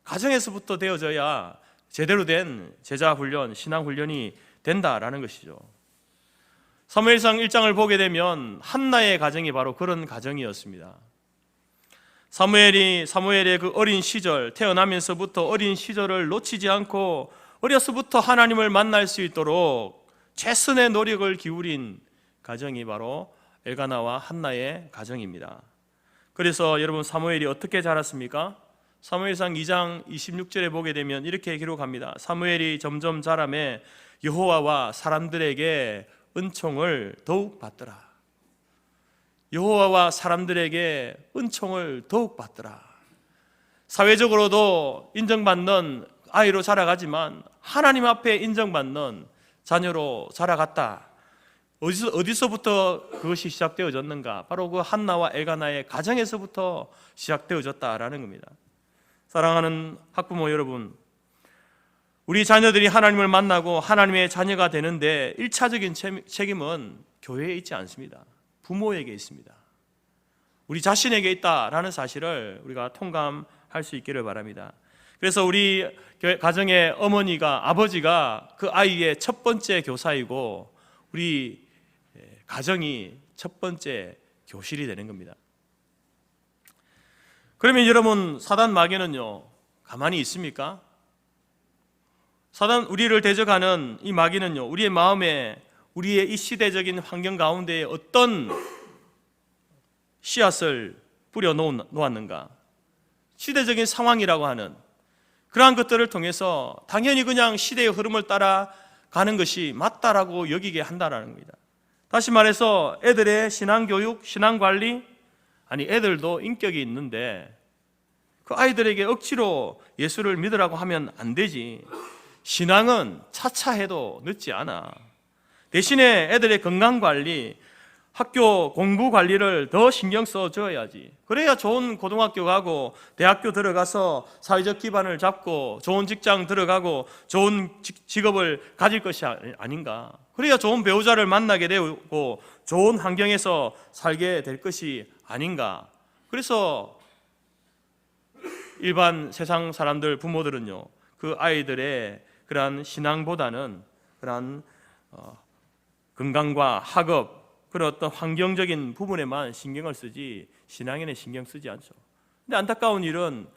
가정에서부터 되어져야 제대로 된 제자 훈련, 신앙 훈련이 된다라는 것이죠. 사무엘상 1장을 보게 되면 한나의 가정이 바로 그런 가정이었습니다. 사무엘의 그 어린 시절, 태어나면서부터 어린 시절을 놓치지 않고 어려서부터 하나님을 만날 수 있도록 최선의 노력을 기울인 가정이 바로 엘가나와 한나의 가정입니다. 그래서 여러분, 사무엘이 어떻게 자랐습니까? 사무엘상 2장 26절에 보게 되면 이렇게 기록합니다. 사무엘이 점점 자라매 여호와와 사람들에게 은총을 더욱 받더라. 여호와와 사람들에게 은총을 더욱 받더라. 사회적으로도 인정받는 아이로 자라가지만 하나님 앞에 인정받는 자녀로 자라갔다. 어디서부터 그것이 시작되어졌는가? 바로 그 한나와 엘가나의 가정에서부터 시작되어졌다라는 겁니다. 사랑하는 학부모 여러분, 우리 자녀들이 하나님을 만나고 하나님의 자녀가 되는데 1차적인 책임은 교회에 있지 않습니다. 부모에게 있습니다. 우리 자신에게 있다라는 사실을 우리가 통감할 수 있기를 바랍니다. 그래서 우리 가정의 어머니가, 아버지가 그 아이의 첫 번째 교사이고 우리 가정이 첫 번째 교실이 되는 겁니다. 그러면 여러분, 사단 마귀는요 가만히 있습니까? 사단 우리를 대적하는 이 마귀는요, 우리의 마음에 우리의 이 시대적인 환경 가운데에 어떤 씨앗을 뿌려 놓았는가, 시대적인 상황이라고 하는 그러한 것들을 통해서 당연히 그냥 시대의 흐름을 따라가는 것이 맞다라고 여기게 한다라는 겁니다. 다시 말해서 애들의 신앙교육, 신앙관리, 아니 애들도 인격이 있는데 그 아이들에게 억지로 예수를 믿으라고 하면 안 되지. 신앙은 차차 해도 늦지 않아. 대신에 애들의 건강관리, 학교 공부 관리를 더 신경 써줘야지. 그래야 좋은 고등학교 가고 대학교 들어가서 사회적 기반을 잡고 좋은 직장 들어가고 좋은 직업을 가질 것이 아닌가. 그래야 좋은 배우자를 만나게 되고 좋은 환경에서 살게 될 것이 아닌가. 그래서 일반 세상 사람들, 부모들은요, 그 아이들의 그러한 신앙보다는 그러한 건강과 학업, 그런 어떤 환경적인 부분에만 신경을 쓰지 신앙에는 신경 쓰지 않죠. 근데 안타까운 일은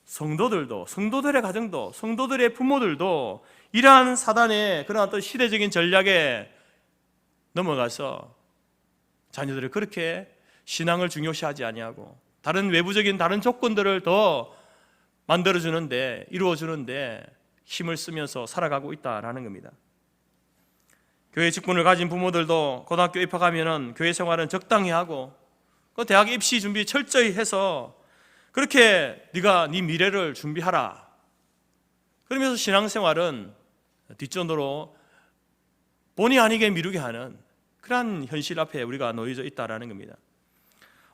성도들도, 성도들의 가정도, 성도들의 부모들도 이러한 사단의 그런 어떤 시대적인 전략에 넘어가서 자녀들을 그렇게 신앙을 중요시하지 아니하고 다른 외부적인 다른 조건들을 더 만들어주는데, 이루어주는데 힘을 쓰면서 살아가고 있다라는 겁니다. 교회 직분을 가진 부모들도 고등학교 입학하면은 교회 생활은 적당히 하고 그 대학 입시 준비 철저히 해서 그렇게 네가 네 미래를 준비하라. 그러면서 신앙생활은 뒷전으로 본의 아니게 미루게 하는 그러한 현실 앞에 우리가 놓여져 있다라는 겁니다.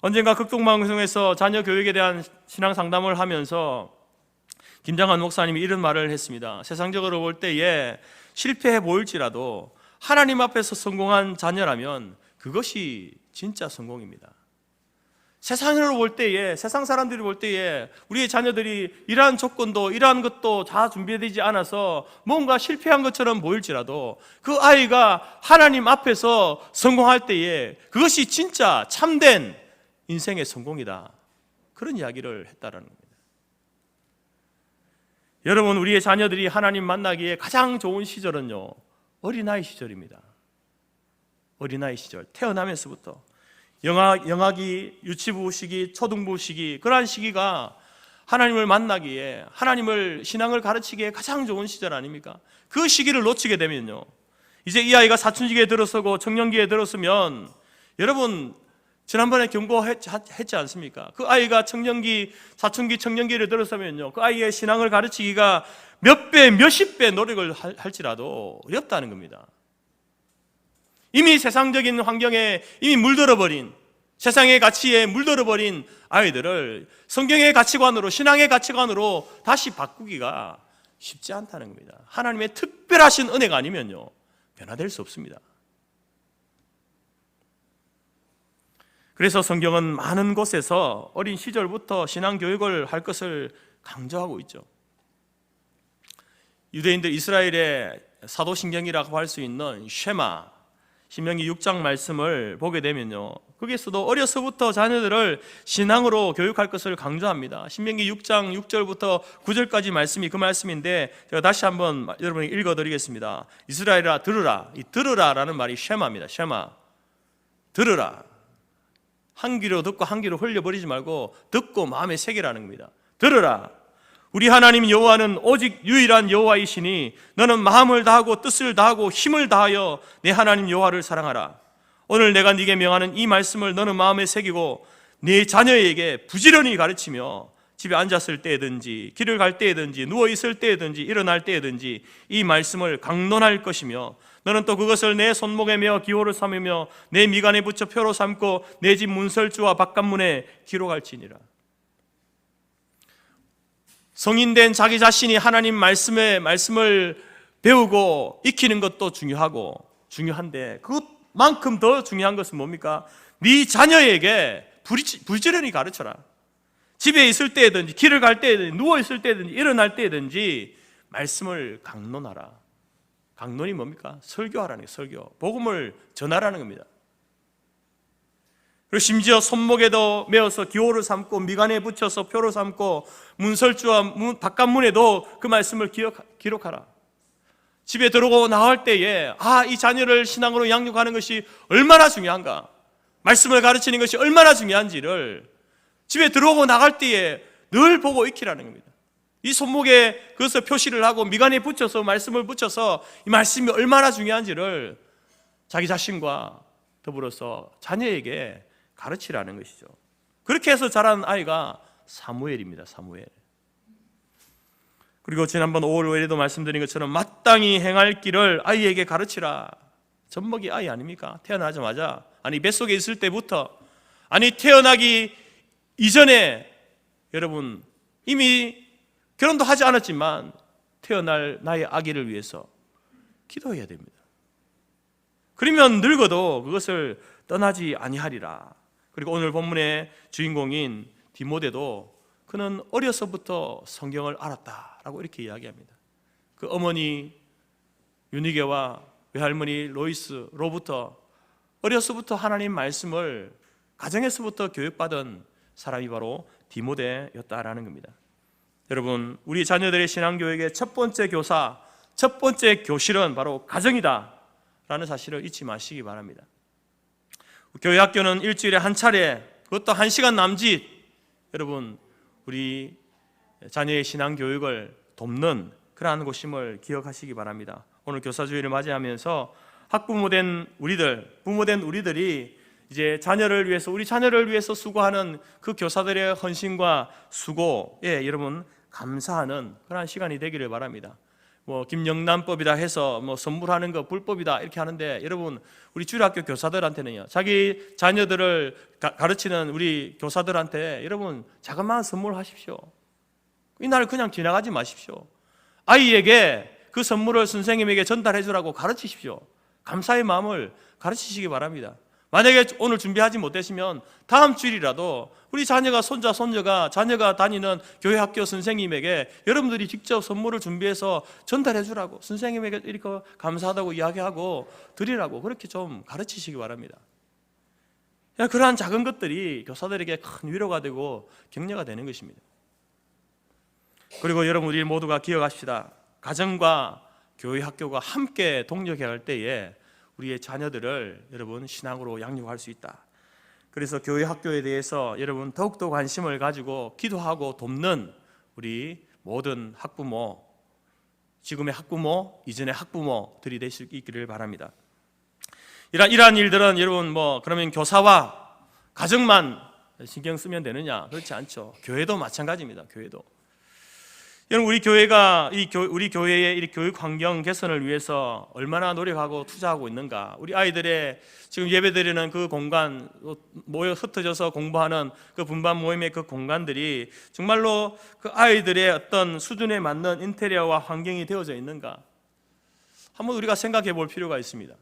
언젠가 극동방송에서 자녀 교육에 대한 신앙 상담을 하면서 김장한 목사님이 이런 말을 했습니다. 세상적으로 볼 때에 실패해 보일지라도 하나님 앞에서 성공한 자녀라면 그것이 진짜 성공입니다. 세상으로 볼 때에, 세상 사람들이 볼 때에 우리의 자녀들이 이러한 조건도 이러한 것도 다 준비되지 않아서 뭔가 실패한 것처럼 보일지라도 그 아이가 하나님 앞에서 성공할 때에 그것이 진짜 참된 인생의 성공이다. 그런 이야기를 했다라는 겁니다. 여러분, 우리의 자녀들이 하나님 만나기에 가장 좋은 시절은요, 어린아이 시절입니다. 어린아이 시절, 태어나면서부터 영아기, 유치부 시기, 초등부 시기, 그러한 시기가 하나님을 만나기에, 하나님을 신앙을 가르치기에 가장 좋은 시절 아닙니까? 그 시기를 놓치게 되면요, 이제 이 아이가 사춘기에 들어서고 청년기에 들어서면, 여러분 지난번에 경고했지 않습니까? 그 아이가 청년기, 사춘기, 청년기를 들어서면요, 그 아이의 신앙을 가르치기가 몇 배, 몇십 배 노력을 할지라도 어렵다는 겁니다. 이미 세상적인 환경에 이미 물들어버린, 세상의 가치에 물들어버린 아이들을 성경의 가치관으로, 신앙의 가치관으로 다시 바꾸기가 쉽지 않다는 겁니다. 하나님의 특별하신 은혜가 아니면요, 변화될 수 없습니다. 그래서 성경은 많은 곳에서 어린 시절부터 신앙 교육을 할 것을 강조하고 있죠. 유대인들 이스라엘의 사도신경이라고 할 수 있는 쉐마, 신명기 6장 말씀을 보게 되면요, 거기에서도 어려서부터 자녀들을 신앙으로 교육할 것을 강조합니다. 신명기 6장 6절부터 9절까지 말씀이 그 말씀인데 제가 다시 한번 여러분에게 읽어드리겠습니다. 이스라엘아 들으라. 이 들으라라는 말이 쉐마입니다. 쉐마, 들으라. 한 귀로 듣고 한 귀로 흘려버리지 말고 듣고 마음에 새기라는 겁니다. 들으라. 우리 하나님 여호와는 오직 유일한 여호와이시니 너는 마음을 다하고 뜻을 다하고 힘을 다하여 내 하나님 여호와를 사랑하라. 오늘 내가 네게 명하는 이 말씀을 너는 마음에 새기고 네 자녀에게 부지런히 가르치며 집에 앉았을 때든지 길을 갈 때든지 누워 있을 때든지 일어날 때든지 이 말씀을 강론할 것이며 너는 또 그것을 내 손목에 메어 기호를 삼으며 내 미간에 붙여 표로 삼고 내 집 문설주와 바깥문에 기록할지니라. 성인된 자기 자신이 하나님 말씀을 배우고 익히는 것도 중요한데 그것만큼 더 중요한 것은 뭡니까? 네 자녀에게 부지런히 가르쳐라. 집에 있을 때든지 길을 갈 때든지 누워 있을 때든지 일어날 때든지 말씀을 강론하라. 강론이 뭡니까? 설교하라는 거예요. 설교. 복음을 전하라는 겁니다. 그리고 심지어 손목에도 메어서 기호를 삼고 미간에 붙여서 표로 삼고 문설주와 바깥문에도 그 말씀을 기록하라. 집에 들어오고 나올 때에 이 자녀를 신앙으로 양육하는 것이 얼마나 중요한가, 말씀을 가르치는 것이 얼마나 중요한지를 집에 들어오고 나갈 때에 늘 보고 익히라는 겁니다. 이 손목에 그것을 표시를 하고 미간에 붙여서 말씀을 붙여서 이 말씀이 얼마나 중요한지를 자기 자신과 더불어서 자녀에게 가르치라는 것이죠. 그렇게 해서 자란 아이가 사무엘입니다. 사무엘. 그리고 지난번 5월 외에도 말씀드린 것처럼 마땅히 행할 길을 아이에게 가르치라. 젖먹이 아이 아닙니까? 태어나자마자, 아니 뱃속에 있을 때부터, 아니 태어나기 이전에 여러분 이미 결혼도 하지 않았지만 태어날 나의 아기를 위해서 기도해야 됩니다. 그러면 늙어도 그것을 떠나지 아니하리라. 그리고 오늘 본문의 주인공인 디모데도 그는 어려서부터 성경을 알았다라고 이렇게 이야기합니다. 그 어머니 유니게와 외할머니 로이스로부터 어려서부터 하나님 말씀을 가정에서부터 교육받은 사람이 바로 디모데였다라는 겁니다. 여러분, 우리 자녀들의 신앙교육의 첫 번째 교사, 첫 번째 교실은 바로 가정이다 라는 사실을 잊지 마시기 바랍니다. 교회 학교는 일주일에 한 차례, 그것도 1시간 남짓, 여러분 우리 자녀의 신앙교육을 돕는 그러한 곳임을 기억하시기 바랍니다. 오늘 교사주일을 맞이하면서 학부모된 우리들, 부모된 우리들이 이제 자녀를 위해서, 우리 자녀를 위해서 수고하는 그 교사들의 헌신과 수고에 여러분 감사하는 그러한 시간이 되기를 바랍니다. 김영란법이다 해서 선물하는 거 불법이다 이렇게 하는데, 여러분 우리 주일학교 교사들한테는요, 자기 자녀들을 가르치는 우리 교사들한테 여러분 자그마한 선물하십시오. 이날 그냥 지나가지 마십시오. 아이에게 그 선물을 선생님에게 전달해 주라고 가르치십시오. 감사의 마음을 가르치시기 바랍니다. 만약에 오늘 준비하지 못하시면 다음 주일이라도 우리 자녀가, 손자, 손녀가, 자녀가 다니는 교회 학교 선생님에게 여러분들이 직접 선물을 준비해서 전달해 주라고, 선생님에게 이렇게 감사하다고 이야기하고 드리라고 그렇게 좀 가르치시기 바랍니다. 그러한 작은 것들이 교사들에게 큰 위로가 되고 격려가 되는 것입니다. 그리고 여러분 우리 모두가 기억합시다. 가정과 교회 학교가 함께 동력해 갈 때에 우리의 자녀들을 여러분 신앙으로 양육할 수 있다. 그래서 교회 학교에 대해서 여러분 더욱더 관심을 가지고 기도하고 돕는 우리 모든 학부모, 지금의 학부모, 이전의 학부모들이 될 수 있기를 바랍니다. 이러한 일들은 여러분 그러면 교사와 가정만 신경 쓰면 되느냐? 그렇지 않죠. 교회도 마찬가지입니다. 교회도. 여러분 우리 교회가 우리 교회의 이 교육 환경 개선을 위해서 얼마나 노력하고 투자하고 있는가? 우리 아이들의 지금 예배드리는 그 공간, 모여 흩어져서 공부하는 그 분반 모임의 그 공간들이 정말로 그 아이들의 어떤 수준에 맞는 인테리어와 환경이 되어져 있는가? 한번 우리가 생각해 볼 필요가 있습니다.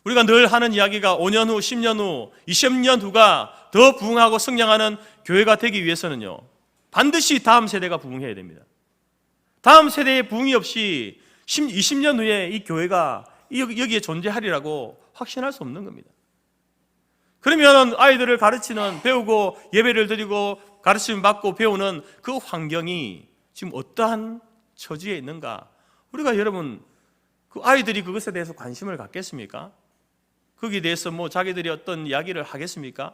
우리가 늘 하는 이야기가 5년 후, 10년 후, 20년 후가 더 부흥하고 성장하는 교회가 되기 위해서는요, 반드시 다음 세대가 부흥해야 됩니다. 다음 세대의 부흥이 없이 20년 후에 이 교회가 여기에 존재하리라고 확신할 수 없는 겁니다. 그러면 아이들을 가르치는, 배우고 예배를 드리고 가르침 받고 배우는 그 환경이 지금 어떠한 처지에 있는가? 우리가 여러분 그 아이들이 그것에 대해서 관심을 갖겠습니까? 거기에 대해서 자기들이 어떤 이야기를 하겠습니까?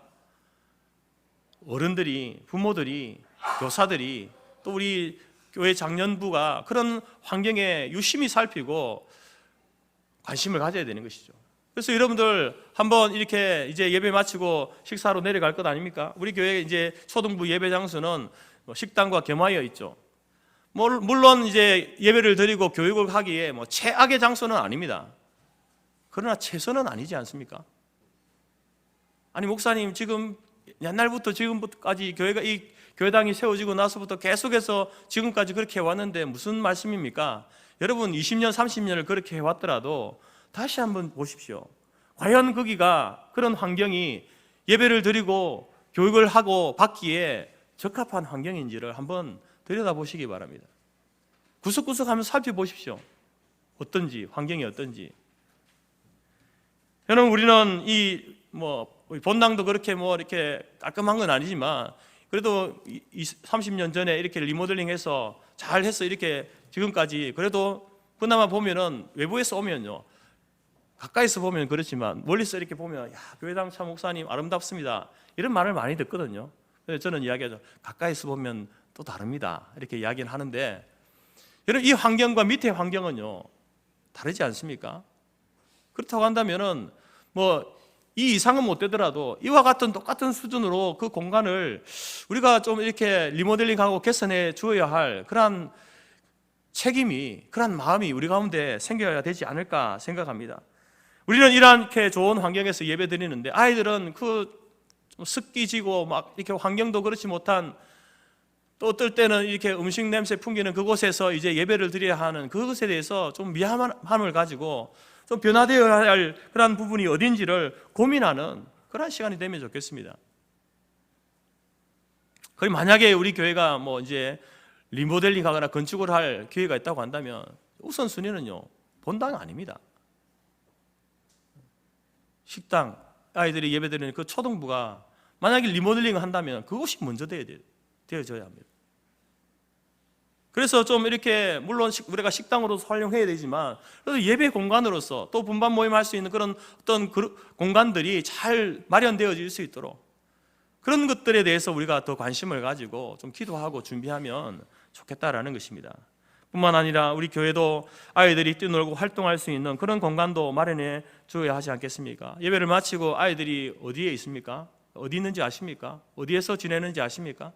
어른들이, 부모들이, 교사들이, 또 우리 교회 장년부가 그런 환경에 유심히 살피고 관심을 가져야 되는 것이죠. 그래서 여러분들 한번 이렇게 이제 예배 마치고 식사로 내려갈 것 아닙니까? 우리 교회 이제 초등부 예배 장소는 식당과 겸하여 있죠. 물론 이제 예배를 드리고 교육을 하기에 최악의 장소는 아닙니다. 그러나 최선은 아니지 않습니까? 아니 목사님, 지금 옛날부터 지금까지 교회가 이 교회당이 세워지고 나서부터 계속해서 지금까지 그렇게 해왔는데 무슨 말씀입니까? 여러분 20년, 30년을 그렇게 해왔더라도 다시 한번 보십시오. 과연 거기가, 그런 환경이 예배를 드리고 교육을 하고 받기에 적합한 환경인지를 한번 들여다보시기 바랍니다. 구석구석 한번 살펴보십시오. 어떤지, 환경이 어떤지. 저는 우리는 본당도 그렇게 이렇게 깔끔한 건 아니지만 그래도 30년 전에 이렇게 리모델링해서 잘 해서 이렇게 지금까지 그래도 그나마 보면은 외부에서 오면요, 가까이서 보면 그렇지만 멀리서 이렇게 보면 야, 교회당 참 목사님 아름답습니다, 이런 말을 많이 듣거든요. 그래서 저는 이야기하죠. 가까이서 보면 또 다릅니다, 이렇게 이야기를 하는데, 여러분 이 환경과 밑에 환경은요 다르지 않습니까? 그렇다고 한다면은 뭐 이 이상은 못 되더라도 이와 같은 똑같은 수준으로 그 공간을 우리가 좀 이렇게 리모델링하고 개선해 주어야 할 그러한 책임이, 그러한 마음이 우리 가운데 생겨야 되지 않을까 생각합니다. 우리는 이렇게 좋은 환경에서 예배 드리는데 아이들은 그 좀 습기지고 막 이렇게 환경도 그렇지 못한, 또 어떨 때는 이렇게 음식 냄새 풍기는 그곳에서 이제 예배를 드려야 하는 그것에 대해서 좀 미안함을 가지고 좀 변화되어야 할 그런 부분이 어딘지를 고민하는 그런 시간이 되면 좋겠습니다. 거의 만약에 우리 교회가 뭐 이제 리모델링하거나 건축을 할 기회가 있다고 한다면 우선순위는요 본당 아닙니다. 식당, 아이들이 예배드리는 그 초등부가 만약에 리모델링을 한다면 그것이 먼저 되어져야 합니다. 그래서 좀 이렇게 물론 우리가 식당으로서 활용해야 되지만 그래도 예배 공간으로서 또 분반 모임할 수 있는 그런 어떤 공간들이 잘 마련되어질 수 있도록 그런 것들에 대해서 우리가 더 관심을 가지고 좀 기도하고 준비하면 좋겠다라는 것입니다. 뿐만 아니라 우리 교회도 아이들이 뛰놀고 활동할 수 있는 그런 공간도 마련해 주어야 하지 않겠습니까? 예배를 마치고 아이들이 어디에 있습니까? 어디 있는지 아십니까? 어디에서 지내는지 아십니까?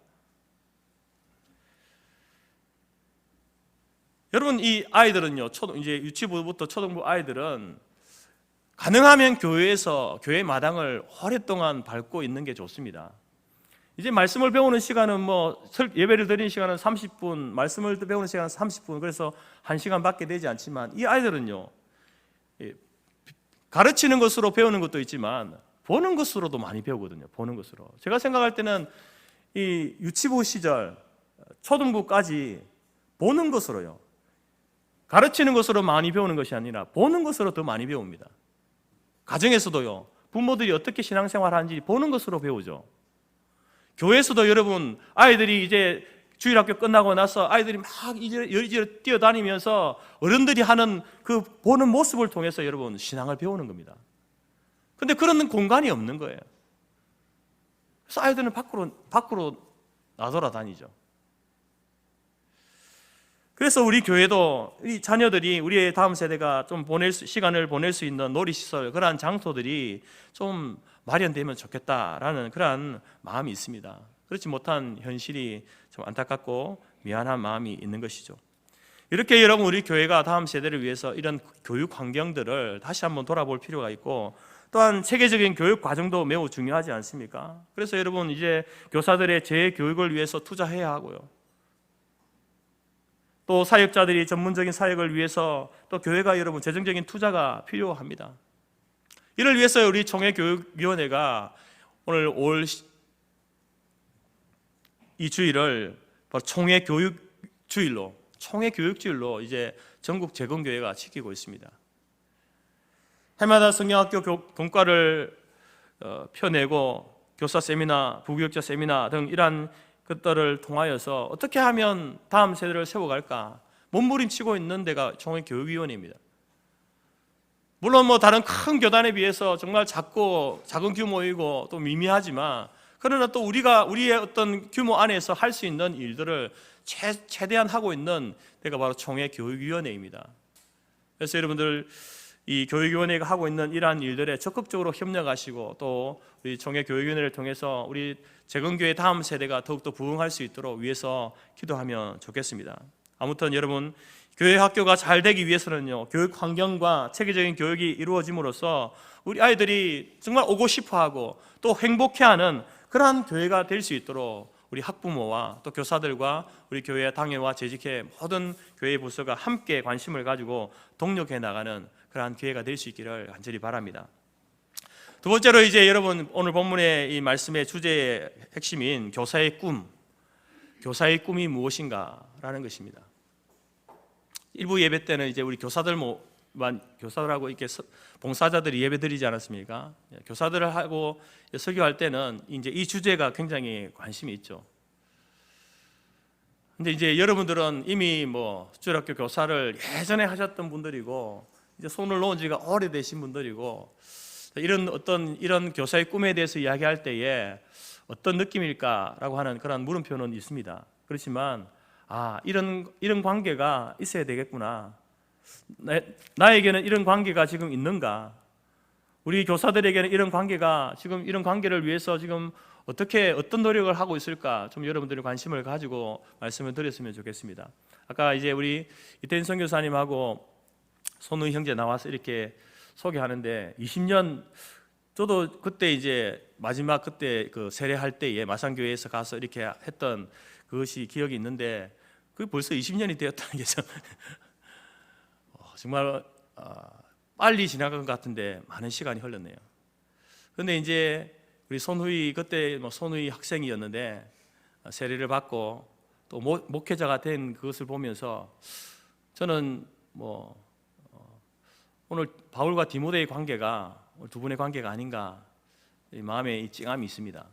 여러분 이 아이들은요, 이제 유치부부터 초등부 아이들은 가능하면 교회에서 교회 마당을 오랫동안 밟고 있는 게 좋습니다. 이제 말씀을 배우는 시간은 뭐 예배를 드리는 시간은 30분, 말씀을 배우는 시간은 30분, 그래서 1시간밖에 되지 않지만 이 아이들은요 가르치는 것으로 배우는 것도 있지만 보는 것으로도 많이 배우거든요. 보는 것으로. 제가 생각할 때는 이 유치부 시절 초등부까지 보는 것으로요, 가르치는 것으로 많이 배우는 것이 아니라 보는 것으로 더 많이 배웁니다. 가정에서도요, 부모들이 어떻게 신앙생활을 하는지 보는 것으로 배우죠. 교회에서도 여러분 아이들이 이제 주일학교 끝나고 나서 아이들이 막 이리저리 뛰어다니면서 어른들이 하는 그 보는 모습을 통해서 여러분 신앙을 배우는 겁니다. 근데 그런 공간이 없는 거예요. 그래서 아이들은 밖으로 나돌아다니죠. 그래서 우리 교회도 이 자녀들이, 우리의 다음 세대가 좀 시간을 보낼 수 있는 놀이시설, 그러한 장소들이 좀 마련되면 좋겠다라는 그러한 마음이 있습니다. 그렇지 못한 현실이 좀 안타깝고 미안한 마음이 있는 것이죠. 이렇게 여러분 우리 교회가 다음 세대를 위해서 이런 교육 환경들을 다시 한번 돌아볼 필요가 있고, 또한 체계적인 교육 과정도 매우 중요하지 않습니까? 그래서 여러분 이제 교사들의 재교육을 위해서 투자해야 하고요, 또 사역자들이 전문적인 사역을 위해서 또 교회가 여러분 재정적인 투자가 필요합니다. 이를 위해서 우리 총회교육위원회가 오늘 이 주일을 바로 총회교육주일로 이제 전국 재건교회가 지키고 있습니다. 해마다 성경학교 본과를 펴내고 교사 세미나, 부교육자 세미나 등 이러한 것들을 통하여서 어떻게 하면 다음 세대를 세워갈까 몸부림치고 있는 데가 총회교육위원회입니다. 물론 뭐 다른 큰 교단에 비해서 정말 작은 규모이고 또 미미하지만, 그러나 또 우리의 어떤 규모 안에서 할 수 있는 일들을 최대한 하고 있는 데가 바로 총회교육위원회입니다. 그래서 여러분들 이 교육위원회가 하고 있는 이러한 일들에 적극적으로 협력하시고, 또 우리 총회교육위원회를 통해서 우리 재건교회 다음 세대가 더욱더 부흥할 수 있도록 위해서 기도하면 좋겠습니다. 아무튼 여러분 교회 학교가 잘 되기 위해서는요, 교육 환경과 체계적인 교육이 이루어짐으로써 우리 아이들이 정말 오고 싶어하고 또 행복해하는 그러한 교회가 될 수 있도록 우리 학부모와 또 교사들과 우리 교회 당회와 재직회 모든 교회 부서가 함께 관심을 가지고 동력해 나가는 그러한 기회가 될 수 있기를 간절히 바랍니다. 두 번째로 이제 여러분 오늘 본문의 이 말씀의 주제의 핵심인 교사의 꿈이 무엇인가라는 것입니다. 일부 예배 때는 이제 우리 교사들하고 이렇게 봉사자들이 예배 드리지 않았습니까? 교사들을 하고 설교할 때는 이제 이 주제가 굉장히 관심이 있죠. 근데 이제 여러분들은 이미 뭐 주일학교 교사를 예전에 하셨던 분들이고 이제 손을 놓은 지가 오래되신 분들이고 이런 교사의 꿈에 대해서 이야기할 때에 어떤 느낌일까라고 하는 그런 물음표는 있습니다. 그렇지만 이런 관계가 있어야 되겠구나. 나에게는 이런 관계가 지금 있는가? 우리 교사들에게는 이런 관계가 지금 이런 관계를 위해서 지금 어떤 노력을 하고 있을까? 좀 여러분들이 관심을 가지고 말씀을 드렸으면 좋겠습니다. 아까 이제 우리 이태인 선교사님하고 손의 형제 나와서 이렇게 소개하는데 20년 저도 그때 이제 마지막 그때 그 세례할 때에 마산교회에서 가서 이렇게 했던 그것이 기억이 있는데 그게 벌써 20년이 되었다는 게 정말 빨리 지나간 것 같은데 많은 시간이 흘렀네요. 그런데 이제 우리 손후이 그때 손후이 학생이었는데 세례를 받고 또 목회자가 된 그것을 보면서 저는 오늘 바울과 디모데의 관계가 두 분의 관계가 아닌가 마음에 이 찡함이 있습니다.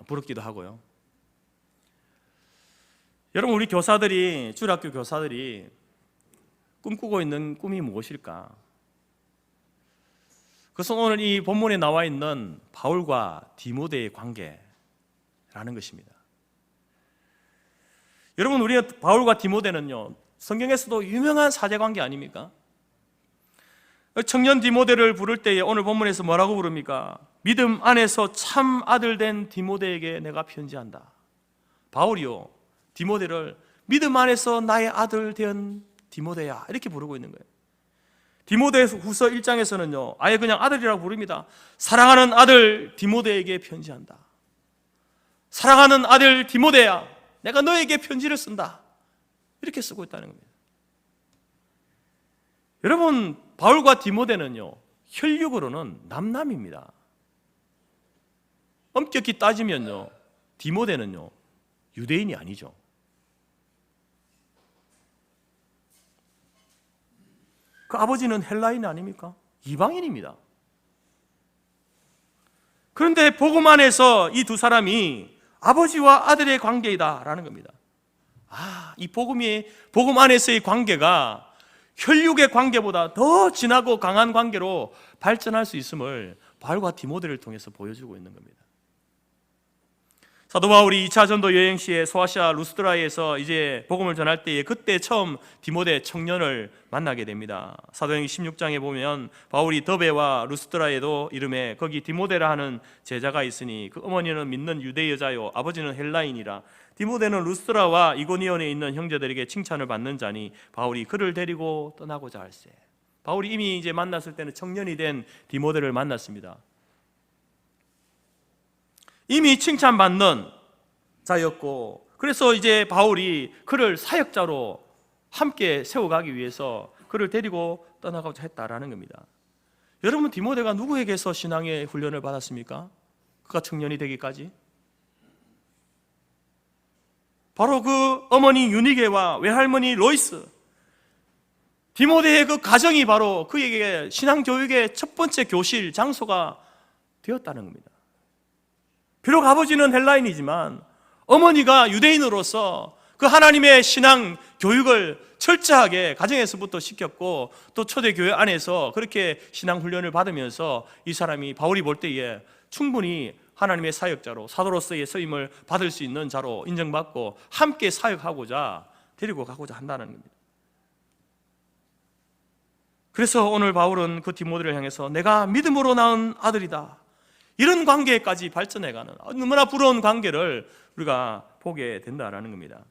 부럽기도 하고요. 여러분 우리 교사들이 주일학교 교사들이 꿈꾸고 있는 꿈이 무엇일까? 그것은 오늘 이 본문에 나와 있는 바울과 디모데의 관계라는 것입니다. 여러분 우리 바울과 디모데는요 성경에서도 유명한 사제관계 아닙니까? 청년 디모데를 부를 때에 오늘 본문에서 뭐라고 부릅니까? 믿음 안에서 참 아들 된 디모데에게 내가 편지한다. 바울이요 디모데를 믿음 안에서 나의 아들 된 디모데야 이렇게 부르고 있는 거예요. 디모데후서 1장에서는요 아예 그냥 아들이라고 부릅니다. 사랑하는 아들 디모데에게 편지한다. 사랑하는 아들 디모데야 내가 너에게 편지를 쓴다 이렇게 쓰고 있다는 겁니다. 여러분 바울과 디모데는요 혈육으로는 남남입니다. 엄격히 따지면요 디모데는요 유대인이 아니죠. 그 아버지는 헬라인 아닙니까? 이방인입니다. 그런데 복음 안에서 이 두 사람이 아버지와 아들의 관계이다라는 겁니다. 이 복음 안에서의 관계가 혈육의 관계보다 더 진하고 강한 관계로 발전할 수 있음을 바울과 디모데를 통해서 보여주고 있는 겁니다. 사도 바울이 2차 전도 여행 시에 소아시아 루스드라에서 이제 복음을 전할 때에 그때 처음 디모데 청년을 만나게 됩니다. 사도행전 16장에 보면 바울이 더베와 루스드라에도 이름에 거기 디모데라 하는 제자가 있으니 그 어머니는 믿는 유대 여자요 아버지는 헬라인이라 디모데는 루스드라와 이고니온에 있는 형제들에게 칭찬을 받는 자니 바울이 그를 데리고 떠나고자 할세. 바울이 이미 이제 만났을 때는 청년이 된 디모데를 만났습니다. 이미 칭찬받는 자였고 그래서 이제 바울이 그를 사역자로 함께 세워가기 위해서 그를 데리고 떠나고자 했다라는 겁니다. 여러분 디모데가 누구에게서 신앙의 훈련을 받았습니까? 그가 청년이 되기까지? 바로 그 어머니 유니게와 외할머니 로이스 디모데의 그 가정이 바로 그에게 신앙교육의 첫 번째 교실 장소가 되었다는 겁니다. 비록 아버지는 헬라인이지만 어머니가 유대인으로서 그 하나님의 신앙 교육을 철저하게 가정에서부터 시켰고 또 초대교회 안에서 그렇게 신앙 훈련을 받으면서 이 사람이 바울이 볼 때에 충분히 하나님의 사역자로 사도로서의 쓰임을 받을 수 있는 자로 인정받고 함께 사역하고자 데리고 가고자 한다는 겁니다. 그래서 오늘 바울은 그 디모데를 향해서 내가 믿음으로 낳은 아들이다 이런 관계까지 발전해가는 너무나 부러운 관계를 우리가 보게 된다라는 겁니다.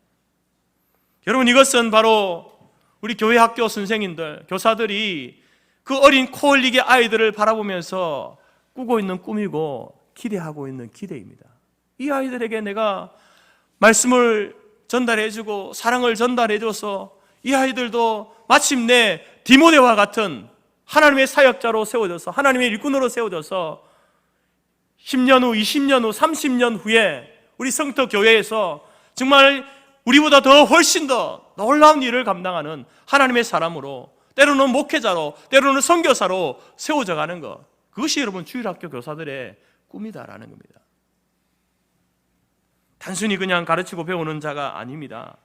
여러분 이것은 바로 우리 교회 학교 선생님들, 교사들이 그 어린 코 흘리게 아이들을 바라보면서 꾸고 있는 꿈이고 기대하고 있는 기대입니다. 이 아이들에게 내가 말씀을 전달해주고 사랑을 전달해줘서 이 아이들도 마침내 디모데와 같은 하나님의 사역자로 세워져서 하나님의 일꾼으로 세워져서 10년 후, 20년 후, 30년 후에 우리 성터 교회에서 정말 우리보다 더 훨씬 더 놀라운 일을 감당하는 하나님의 사람으로 때로는 목회자로 때로는 선교사로 세워져 가는 것 그것이 여러분 주일학교 교사들의 꿈이다라는 겁니다. 단순히 그냥 가르치고 배우는 자가 아닙니다.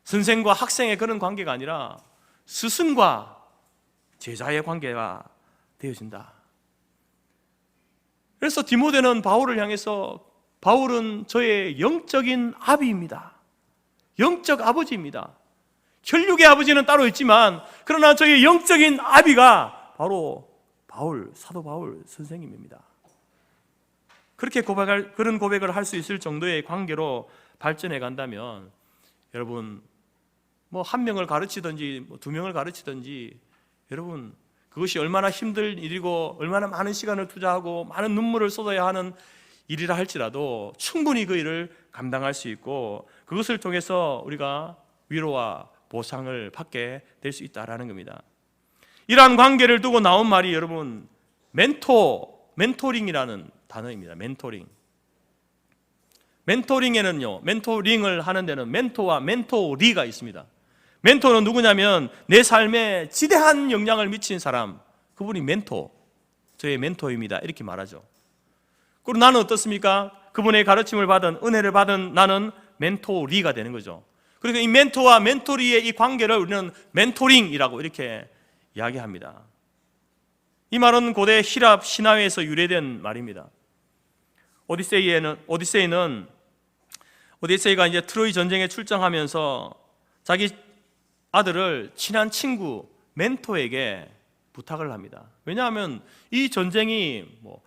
선생과 학생의 그런 관계가 아니라 스승과 제자의 관계가 되어진다. 그래서 디모데는 바울을 향해서 바울은 저의 영적인 아비입니다. 영적 아버지입니다. 혈육의 아버지는 따로 있지만 그러나 저의 영적인 아비가 바로 사도 바울 선생님입니다. 그렇게 그런 고백을 할 수 있을 정도의 관계로 발전해 간다면 여러분 뭐 한 명을 가르치든지 두 명을 가르치든지 여러분 그것이 얼마나 힘들 일이고 얼마나 많은 시간을 투자하고 많은 눈물을 쏟아야 하는 일이라 할지라도 충분히 그 일을 감당할 수 있고 그것을 통해서 우리가 위로와 보상을 받게 될 수 있다라는 겁니다. 이러한 관계를 두고 나온 말이 여러분 멘토링이라는 단어입니다. 멘토링에는요, 멘토링을 하는 데는 멘토와 멘토리가 있습니다. 멘토는 누구냐면 내 삶에 지대한 영향을 미친 사람, 그분이 저의 멘토입니다. 이렇게 말하죠. 그리고 나는 어떻습니까? 그분의 가르침을 받은, 은혜를 받은 나는 멘토리가 되는 거죠. 그리고 이 멘토와 멘토리의 이 관계를 우리는 멘토링이라고 이렇게 이야기합니다. 이 말은 고대 히랍 신화에서 유래된 말입니다. 오디세이가 이제 트로이 전쟁에 출정하면서 자기 아들을 친한 친구 멘토에게 부탁을 합니다. 왜냐하면 이 전쟁이